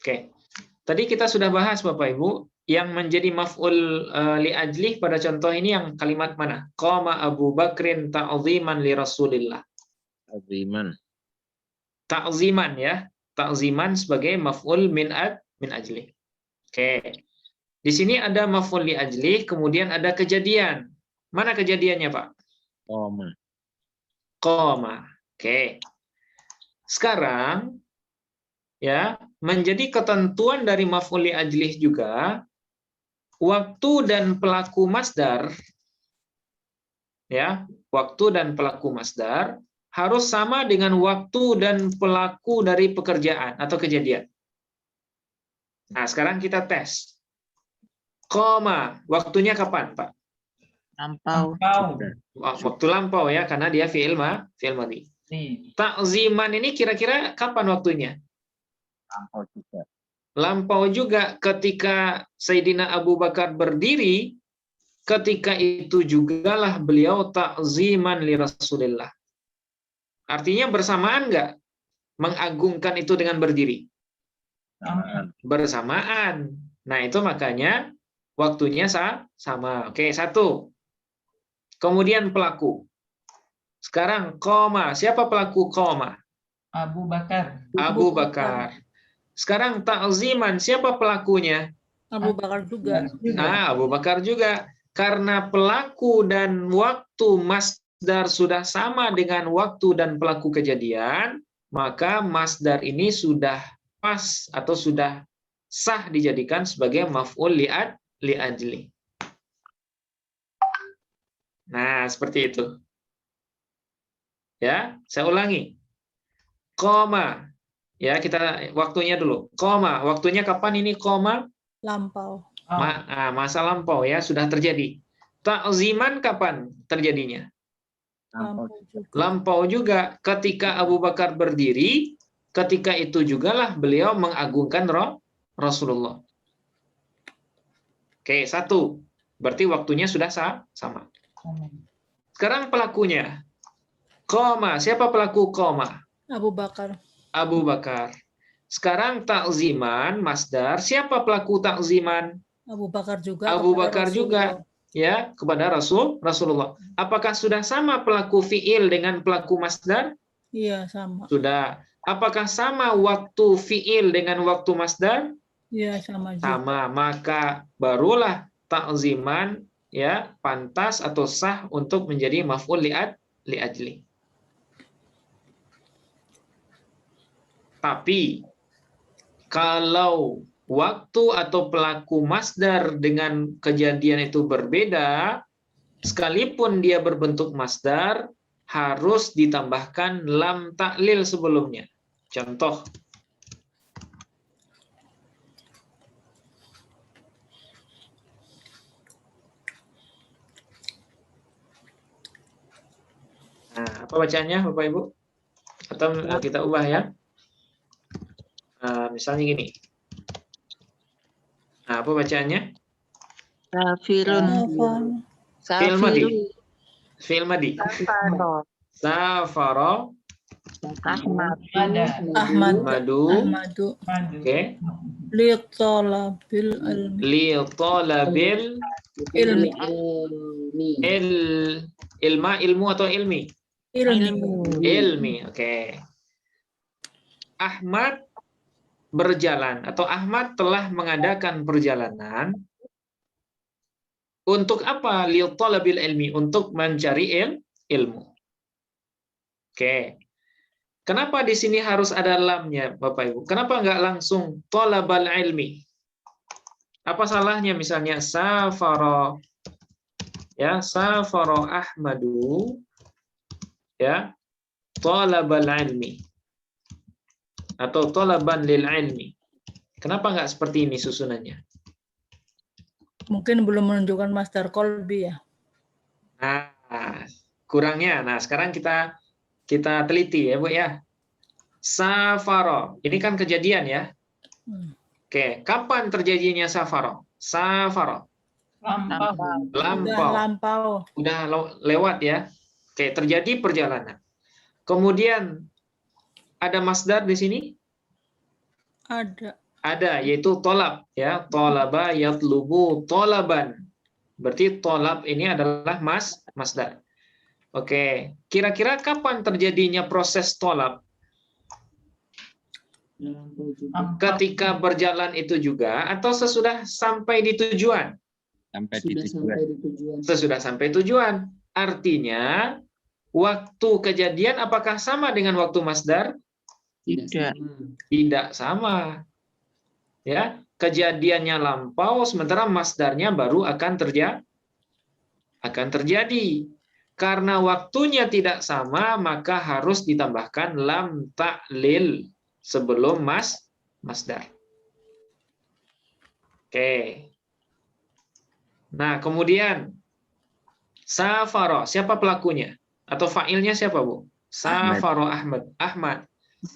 Oke. Tadi kita sudah bahas Bapak Ibu, yang menjadi maf'ul li ajlih pada contoh ini yang kalimat mana? Qama Abu Bakrin ta'ziman li Rasulillah. Aziman. Ta'ziman ya. Ta'ziman sebagai maf'ul min ajlih. Oke. Di sini ada maf'ul li ajlih, kemudian ada kejadian. Mana kejadiannya, Pak? Qama. Oke. Sekarang ya, menjadi ketentuan dari maf'ul li ajlih juga waktu dan pelaku masdar, ya, waktu dan pelaku masdar harus sama dengan waktu dan pelaku dari pekerjaan atau kejadian. Nah, sekarang kita tes. Qama, waktunya kapan, Pak? Lampau. Waktu lampau ya, karena dia fi'il madhi. Ta'ziman ini kira-kira kapan waktunya? Lampau juga. Lampau juga ketika Sayyidina Abu Bakar berdiri, ketika itu jugalah beliau ta'ziman li Rasulillah. Artinya bersamaan nggak mengagungkan itu dengan berdiri? Bersamaan. Nah, itu makanya waktunya sama. Oke, satu. Kemudian pelaku. Sekarang qoma. Siapa pelaku qoma? Abu Bakar. Abu Bakar. Sekarang ta'ziman, siapa pelakunya? Abu Bakar juga. Nah, Abu Bakar juga. Karena pelaku dan waktu masdar sudah sama dengan waktu dan pelaku kejadian, maka masdar ini sudah pas atau sudah sah dijadikan sebagai maf'ul li ajli. Nah, seperti itu. Ya, saya ulangi. Qoma. Ya, kita waktunya dulu. Qoma, waktunya kapan ini qoma? Lampau. Masa lampau ya, sudah terjadi. Ta'ziman kapan terjadinya? Lampau juga. Ketika Abu Bakar berdiri, ketika itu jugalah beliau mengagungkan Rasulullah. Oke, satu. Berarti waktunya sudah sama. Sekarang pelakunya. Qoma, siapa pelaku qoma? Abu Bakar. Abu Bakar. Sekarang ta'ziman, masdar, siapa pelaku ta'ziman? Abu Bakar juga. Abu kepada Bakar juga, ya, kepada Rasulullah. Apakah sudah sama pelaku fi'il dengan pelaku masdar? Iya, sama. Sudah. Apakah sama waktu fi'il dengan waktu masdar? Iya, sama juga. Sama. Maka barulah ta'ziman ya pantas atau sah untuk menjadi maf'ul li ajli. Tapi kalau waktu atau pelaku masdar dengan kejadian itu berbeda, sekalipun dia berbentuk masdar, harus ditambahkan lam ta'lil sebelumnya. Contoh. Nah, apa bacaannya Bapak Ibu? Atau kita ubah ya? Misalnya gini. Nah, apa bacaannya? Safirun. Fi'il madi. Fi'il madi. Safaro. Ahmadu. Oke. Li talabil ilmi. Li talabil Ilmi. ilmu atau ilmi? Ilmi. Oke. Ahmad berjalan atau Ahmad telah mengadakan perjalanan untuk apa? Li talabil ilmi, untuk mencari ilmu. Oke. Kenapa di sini harus ada lamnya, Bapak Ibu? Kenapa nggak langsung talabal ilmi? Apa salahnya misalnya safara, ya, safara Ahmadu, ya, talabal ilmi atau talaban lil ilmi. Kenapa nggak seperti ini susunannya? Mungkin belum menunjukkan masdar qalbi ya. Nah, kurangnya. Nah, sekarang kita teliti ya, Bu ya. Safara, ini kan kejadian ya. Oke, kapan terjadinya safara? Safara. Lampau. Udah lewat ya. Oke, terjadi perjalanan. Kemudian ada masdar di sini? Ada, yaitu tolab ya. Tolaba yatlubu tolaban. Berarti tolab ini adalah masdar. Oke, kira-kira kapan terjadinya proses tolab? Ketika berjalan itu juga atau sesudah sampai di tujuan? Sesudah sampai tujuan. Artinya, waktu kejadian apakah sama dengan waktu masdar? Tidak sama. Ya, kejadiannya lampau sementara masdarnya baru akan terjadi. Karena waktunya tidak sama, maka harus ditambahkan lam ta'lil sebelum masdar. Oke. Nah, kemudian safaro, siapa pelakunya? Atau fa'ilnya siapa, Bu? Safaro Ahmad.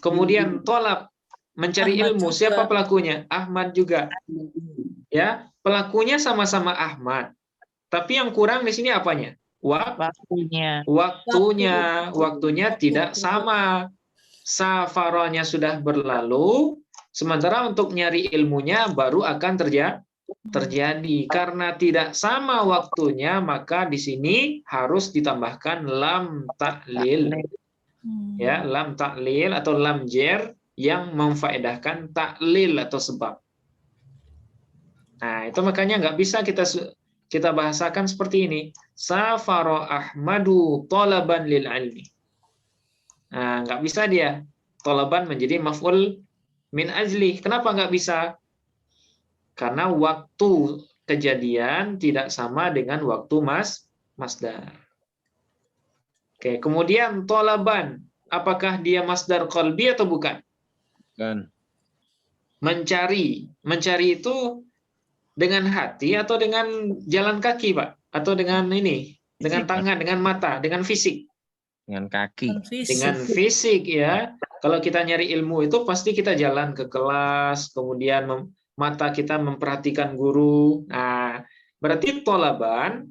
Kemudian tolab, mencari ilmu, siapa pelakunya? Ahmad juga. Ya, pelakunya sama-sama Ahmad. Tapi yang kurang di sini apanya? Waktunya tidak sama. Safaronya sudah berlalu, sementara untuk nyari ilmunya baru akan terjadi. Karena tidak sama waktunya, maka di sini harus ditambahkan lam ta'lil. Ya, lam ta'lil atau lam jer yang memfaedahkan ta'lil atau sebab. Nah, itu makanya nggak bisa kita bahasakan seperti ini. Safaro Ahmadu talaban lil ilmi. Nah, nggak bisa dia. Talaban menjadi maf'ul min ajli. Kenapa nggak bisa? Karena waktu kejadian tidak sama dengan waktu masdar. Oke, kemudian tolaban. Apakah dia masdar qalbi atau bukan? Kan. Mencari. Mencari itu dengan hati atau dengan jalan kaki, Pak? Atau dengan ini? Dengan tangan, dengan mata, dengan fisik? Dengan kaki. Dengan fisik ya. Kalau kita nyari ilmu itu pasti kita jalan ke kelas, kemudian mata kita memperhatikan guru. Nah, berarti tolaban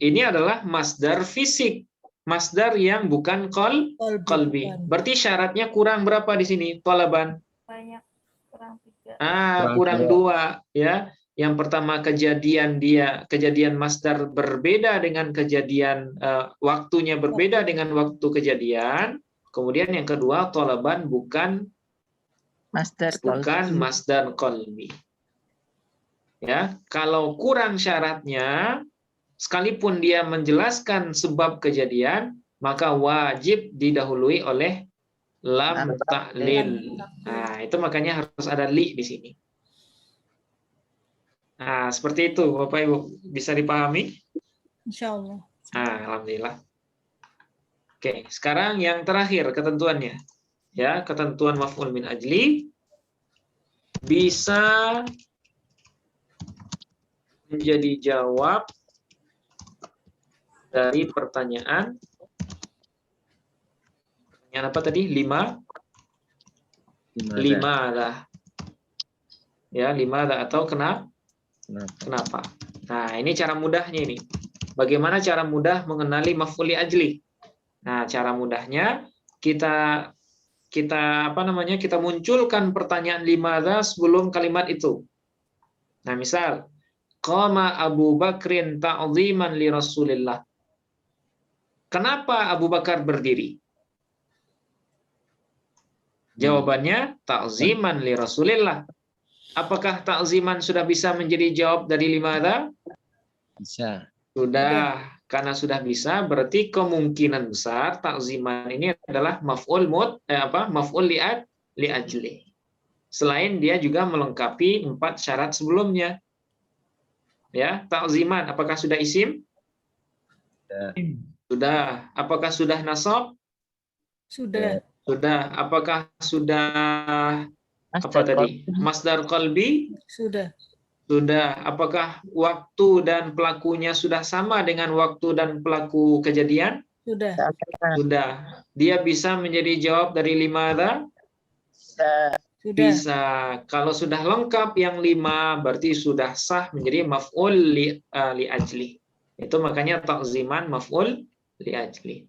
ini adalah masdar fisik. Masdar yang bukan qalbi. Berarti syaratnya kurang berapa di sini tolaban? Banyak, kurang 3. Kurang 2 ya. Yang pertama kejadian masdar berbeda dengan kejadian waktunya berbeda dengan waktu kejadian. Kemudian yang kedua tolaban bukan masdar qalbi. Ya, kalau kurang syaratnya sekalipun dia menjelaskan sebab kejadian, maka wajib didahului oleh lam ta'lil. Nah, itu makanya harus ada li di sini. Nah, seperti itu Bapak Ibu. Bisa dipahami? Insya Allah. Alhamdulillah. Oke, sekarang yang terakhir ketentuannya. Ya, ketentuan maf'ul min ajli bisa menjadi jawab dari pertanyaan apa tadi? 5 dah. Ya, 5 dah atau kenapa? Nah, ini cara mudahnya ini. Bagaimana cara mudah mengenali maf'ul li ajli? Nah, cara mudahnya kita munculkan pertanyaan 5 dah sebelum kalimat itu. Nah, misal qama Abu Bakrin ta'ziman li Rasulillah. Kenapa Abu Bakar berdiri? Jawabannya ta'ziman li Rasulillah. Apakah ta'ziman sudah bisa menjadi jawab dari 5 dah? Bisa. Sudah. Karena sudah bisa, berarti kemungkinan besar ta'ziman ini adalah maf'ul li ajli. Selain dia juga melengkapi 4 syarat sebelumnya. Ya, ta'ziman apakah sudah isim? Sudah. Apakah sudah nasab? Sudah. Sudah. Apakah sudah masdar qalbi? Sudah. Sudah. Apakah waktu dan pelakunya sudah sama dengan waktu dan pelaku kejadian? Sudah. Sudah. Dia bisa menjadi jawab dari 5 dah? Sudah. Bisa. Kalau sudah lengkap yang 5 berarti sudah sah menjadi maf'ul li ajli. Itu makanya ta'ziman maf'ul li ajli.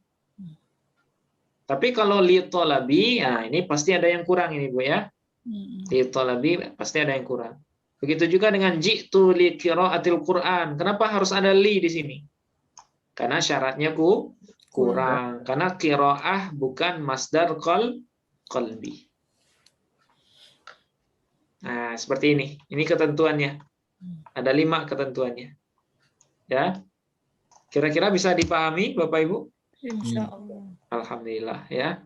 Tapi kalau li talabi, nah ini pasti ada yang kurang ini Bu ya. Li talabi pasti ada yang kurang. Begitu juga dengan ji'tu li qiraatil Qur'an. Kenapa harus ada li di sini? Karena syaratnya kurang. Karena qiraah bukan masdar qalbi. Nah, seperti ini. Ini ketentuannya. Ada 5 ketentuannya. Ya. Kira-kira bisa dipahami Bapak Ibu? Insya Allah. Alhamdulillah ya.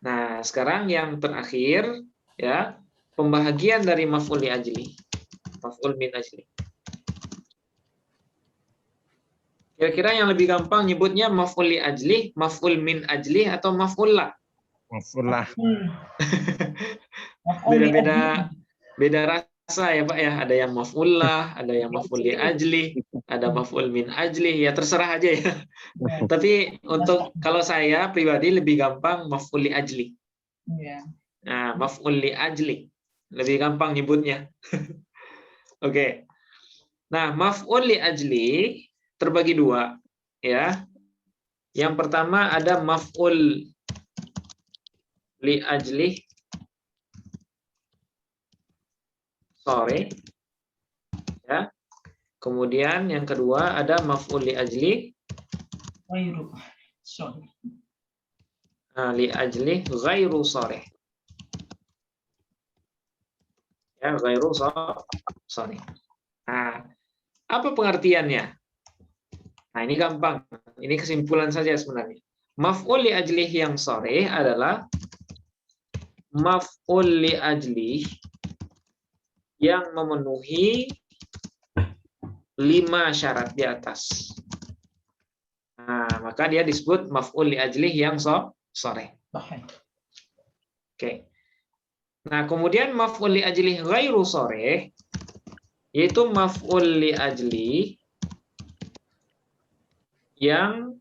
Nah, sekarang yang terakhir ya, pembahagian dari maf'ul li ajli. Maf'ul min ajli. Kira-kira yang lebih gampang nyebutnya maf'ul li ajli, maf'ul min ajli atau maf'ul la? Maf'ul lah. Beda rasa ya Pak ya. Ada yang maf'ul lah, ada yang maf'ul li ajli, ada maf'ul min ajli, ya terserah aja ya. Tapi untuk kalau saya pribadi lebih gampang maf'ul li ajli. Nah, maf'ul li ajli lebih gampang nyebutnya. Oke. Nah, maf'ul li ajli terbagi 2 ya. Yang pertama ada maf'ul li ajli sore ya. Kemudian yang kedua ada maf'ul li ajli ghairu sore. Li ajli ghairu sore. Ya, ghairu sore. Nah, apa pengertiannya? Nah, ini gampang. Ini kesimpulan saja sebenarnya. Maf'ul li ajli yang sore adalah maf'ul li ajli yang memenuhi 5 syarat di atas. Nah, maka dia disebut maf'ul li ajli yang sharih. Sahih. Oke. Nah, kemudian maf'ul li ajli ghairu sharih yaitu maf'ul li ajli yang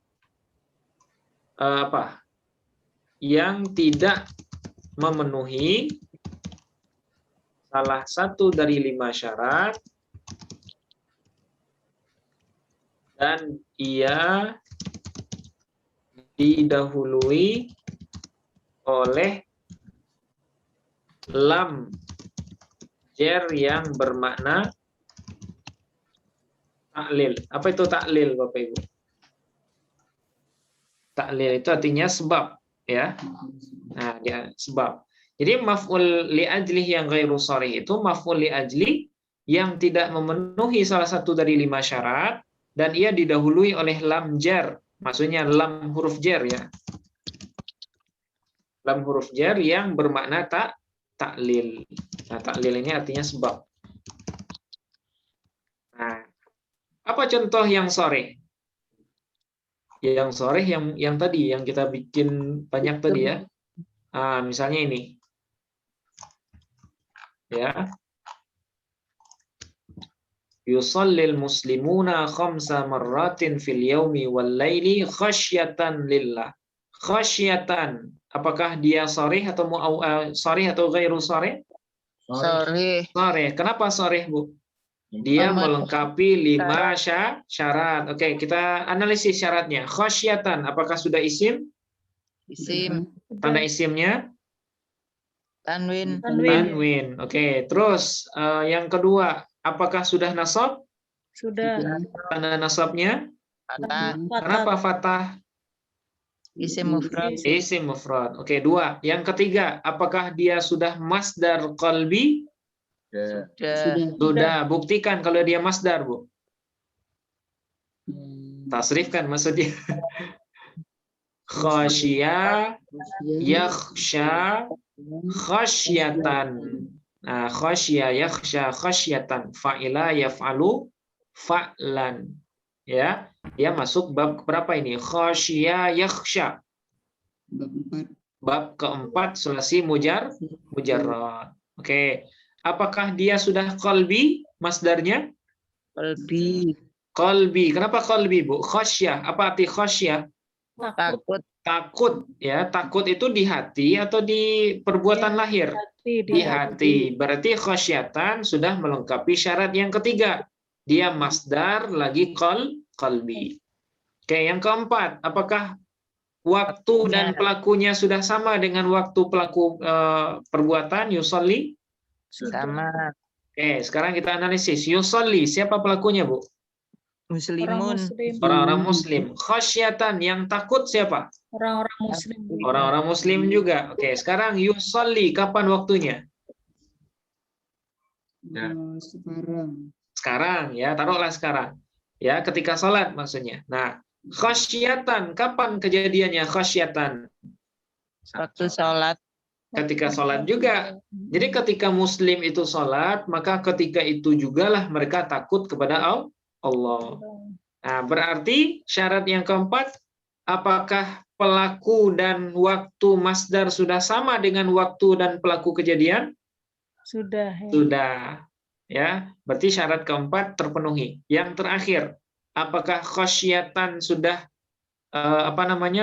yang tidak memenuhi salah satu dari 5 syarat dan ia didahului oleh lam jar yang bermakna taklil. Apa itu taklil, Bapak Ibu? Taklil itu artinya sebab, ya. Nah, dia sebab. Jadi maf'ul li ajli yang ghairu sharih itu maf'ul li ajli yang tidak memenuhi salah satu dari 5 syarat dan ia didahului oleh lam jar. Maksudnya lam huruf jar, ya. Lam huruf jar yang bermakna taklil. Nah, taklil ini artinya sebab. Nah, apa contoh yang sharih? Yang sharih yang tadi yang kita bikin banyak tadi, ya. Nah, misalnya ini. Ya. Yusallil muslimuna khamsa marratin fil yaumi wal laili khasyatan lillah. Khasyatan. Apakah dia sharih atau sharih atau ghairu sharih? Sharih. Sharih. Kenapa sharih, Bu? Dia melengkapi 5 syarat. Oke, kita analisis syaratnya. Khasyatan, apakah sudah isim? Isim. Tanda isimnya? Tanwin. Tanwin. Oke, terus yang kedua, apakah sudah nasab? Sudah. Tanda nasabnya? Fathah. Kenapa fathah? Isim mufrad. Isim mufrad. Oke, 2. Yang ketiga, apakah dia sudah masdar qalbi? Sudah. Buktikan kalau dia masdar, Bu. Tasrifkan maksudnya. Khasya, yakhsha, khasyatan. Nah, khasya, yakhsha, khasyatan. Fa'ila, yaf'alu, fa'lan. Ya, dia masuk bab berapa ini? Khasya, yakhsha. Bab keempat, sulasi mujarrad. Oke. Apakah dia sudah qalbi masdarnya? Qalbi. Qalbi. Kenapa qalbi, Bu? Khasyah. Apa arti khasyah? Takut. Takut, ya. Takut itu di hati atau di perbuatan lahir? Di hati. Berarti khasyatan sudah melengkapi syarat yang ketiga. Dia masdar lagi qalbi. Oke, yang keempat, apakah waktu dan pelakunya sudah sama dengan waktu pelaku perbuatan yusolli? Sama. Oke, sekarang kita analisis. Yusolli, siapa pelakunya, Bu? Muslimun. Orang-orang muslim. Khasyatan, yang takut siapa? Orang-orang muslim. Orang-orang muslim juga. Oke, sekarang yusolli, kapan waktunya? Sekarang, ya, taruhlah sekarang. Ya, ketika sholat maksudnya. Nah, khasyatan, kapan kejadiannya khasyatan? Waktu sholat. Ketika sholat juga. Jadi ketika muslim itu sholat, maka ketika itu jugalah mereka takut kepada Allah. Nah, berarti syarat yang keempat, apakah pelaku dan waktu masdar sudah sama dengan waktu dan pelaku kejadian? Sudah. Ya. Sudah. Ya, berarti syarat keempat terpenuhi. Yang terakhir, apakah khasyatan sudah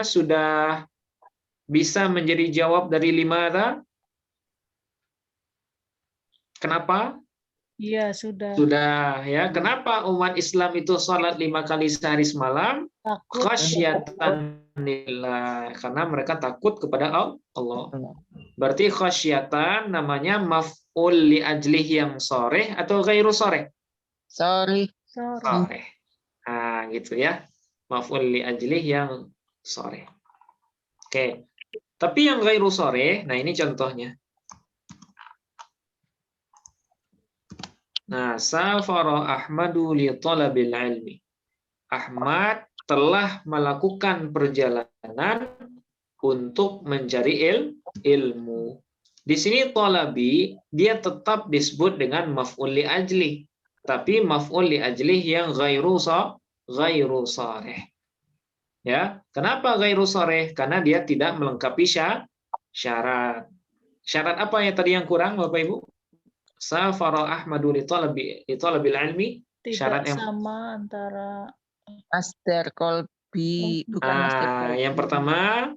sudah bisa menjadi jawab dari 5? Kenapa? Iya, sudah. Sudah, ya. Kenapa umat Islam itu sholat 5 kali sehari semalam? Khasyatan lillah. Karena mereka takut kepada Allah. Berarti khasyatan namanya maf'ul li ajlih yang sharih atau ghairu sharih? Sharih. Sharih. Nah, gitu ya. Maf'ul li ajlih yang sharih. Oke. Tapi yang ghairu sharih, nah ini contohnya. Nah, safara Ahmadu li talabil ilmi. Ahmad telah melakukan perjalanan untuk mencari ilmu. Di sini talabi dia tetap disebut dengan maf'ul li ajli, tapi maf'ul li ajli yang ghairu sarih. Ya, kenapa ghairu sarih? Karena dia tidak melengkapi syarat. Syarat apa ya tadi yang kurang, Bapak Ibu? Safara Ahmadu li talabil ilmi. Tidak Syarat yang sama antara Master kolbi, bukan master kolbi. yang pertama,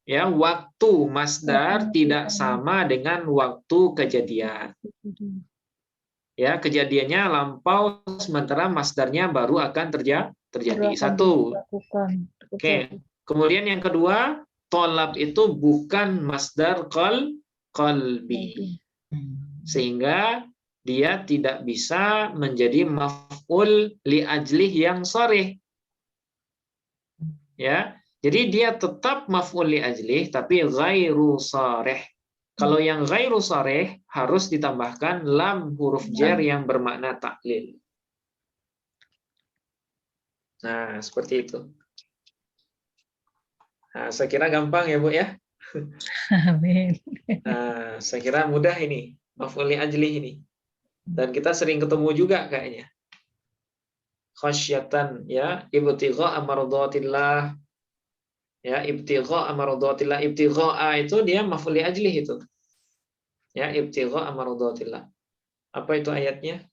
ya, waktu masdar tidak sama dengan waktu kejadian. Ya, kejadiannya lampau sementara masdarnya baru akan terjadi. Satu. Oke. Kemudian yang kedua, tolab itu bukan masdar qalbi. Sehingga dia tidak bisa menjadi maf'ul li ajlih yang sharih. Ya. Jadi dia tetap maf'ul li ajlih tapi ghairu sharih. Kalau yang ghairu sharih harus ditambahkan lam huruf jar yang bermakna taklil. Nah, seperti itu. Nah, saya kira gampang ya, Bu ya. Amin. Nah, saya kira mudah ini, maf'ul li ajlih ini. Dan kita sering ketemu juga kayaknya. Khasyatan, ya, ibtigha amardhatillah. Ya, ibtigha amardhatillah. Ibtigha itu dia maf'ul li ajlih itu. Ya, ibtigha amardhatillah. Apa itu ayatnya?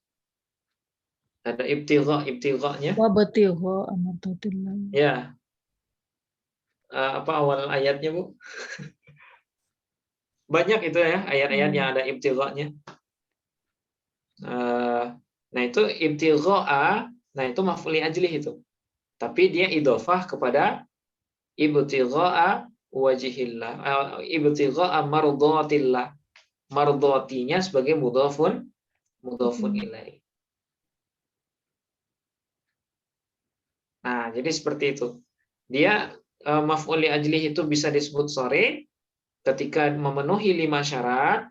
Ada ibtigha-nya. Wa batigha amardhatillah. Ya. Apa awal ayatnya, Bu? Banyak itu ya, ayat-ayat yang ada ibtigha-nya. Nah, itu ibtigha, nah itu maf'ul li ajlih itu. Tapi dia idhofah kepada ibtigha wajhillah, ibtigha mardhatillah. Mardhatinya sebagai mudhafun ilaih. Nah, jadi seperti itu. Dia maf'ul li ajlih itu bisa disebut sharih ketika memenuhi 5 syarat.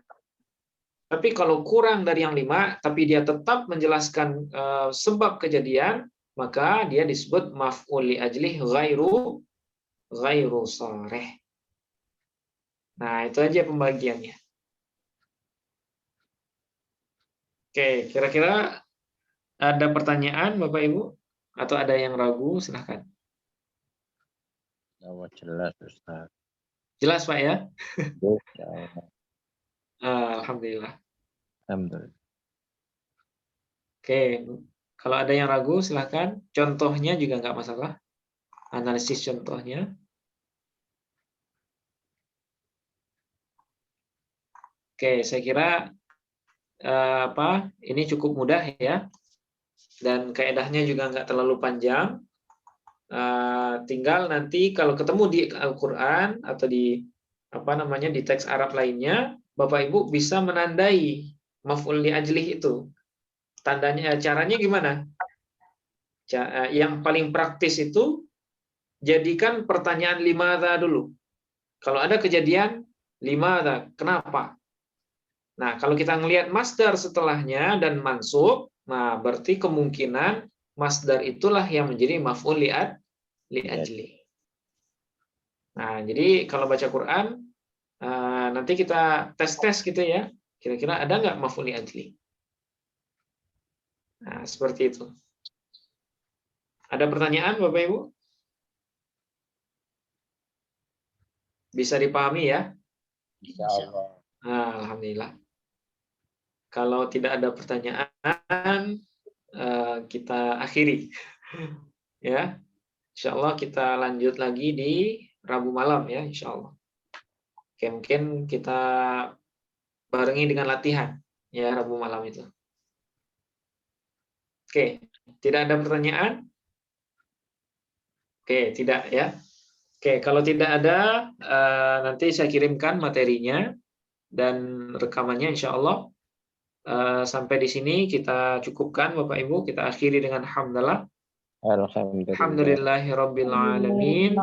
Tapi kalau kurang dari yang 5, tapi dia tetap menjelaskan sebab kejadian, maka dia disebut maf'ul li ajlih ghairu sharih. Nah, itu aja pembagiannya. Oke, kira-kira ada pertanyaan Bapak Ibu? Atau ada yang ragu? Silahkan. Jelas, Ustaz. Jelas, Pak ya? Ya, Alhamdulillah. alhamdulillah. Oke, kalau ada yang ragu silahkan. Contohnya juga nggak masalah. Analisis contohnya. Oke, saya kira ini cukup mudah ya. Dan kaedahnya juga nggak terlalu panjang. Tinggal nanti kalau ketemu di Al-Quran atau di di teks Arab lainnya, Bapak Ibu bisa menandai maf'ul li ajlih itu. Tandanya, caranya gimana? Yang paling praktis itu jadikan pertanyaan limadha dulu. Kalau ada kejadian limadha, kenapa? Nah, kalau kita ngelihat masdar setelahnya dan mansub, nah berarti kemungkinan masdar itulah yang menjadi maf'ul li ajlih. Nah, jadi kalau baca Quran nanti kita tes gitu ya. Kira-kira ada nggak maf'ul li ajlih? Nah, seperti itu. Ada pertanyaan Bapak Ibu? Bisa dipahami ya? Insyaallah. Alhamdulillah. Kalau tidak ada pertanyaan, kita akhiri. Ya. Insyaallah kita lanjut lagi di Rabu malam ya, insyaallah. Oke, mungkin kita barengi dengan latihan ya Rabu malam itu. Oke, tidak ada pertanyaan? Oke, tidak ya. Oke, kalau tidak ada, nanti saya kirimkan materinya dan rekamannya insya Allah. Sampai di sini kita cukupkan Bapak Ibu, kita akhiri dengan hamdalah. Alhamdulillahirabbil alamin.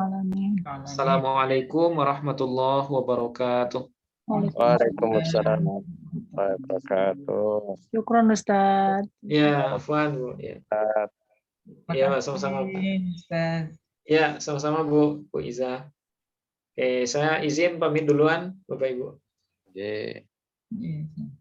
Assalamualaikum warahmatullahi wabarakatuh. Waalaikumsalam warahmatullahi wabarakatuh. Syukron Ustaz. Ya, afwan Bu. Ya, ya sama-sama. Ustaz. Ya, sama-sama Bu Iza. Oke, saya izin pamit duluan Bapak Ibu. Ye. Iya.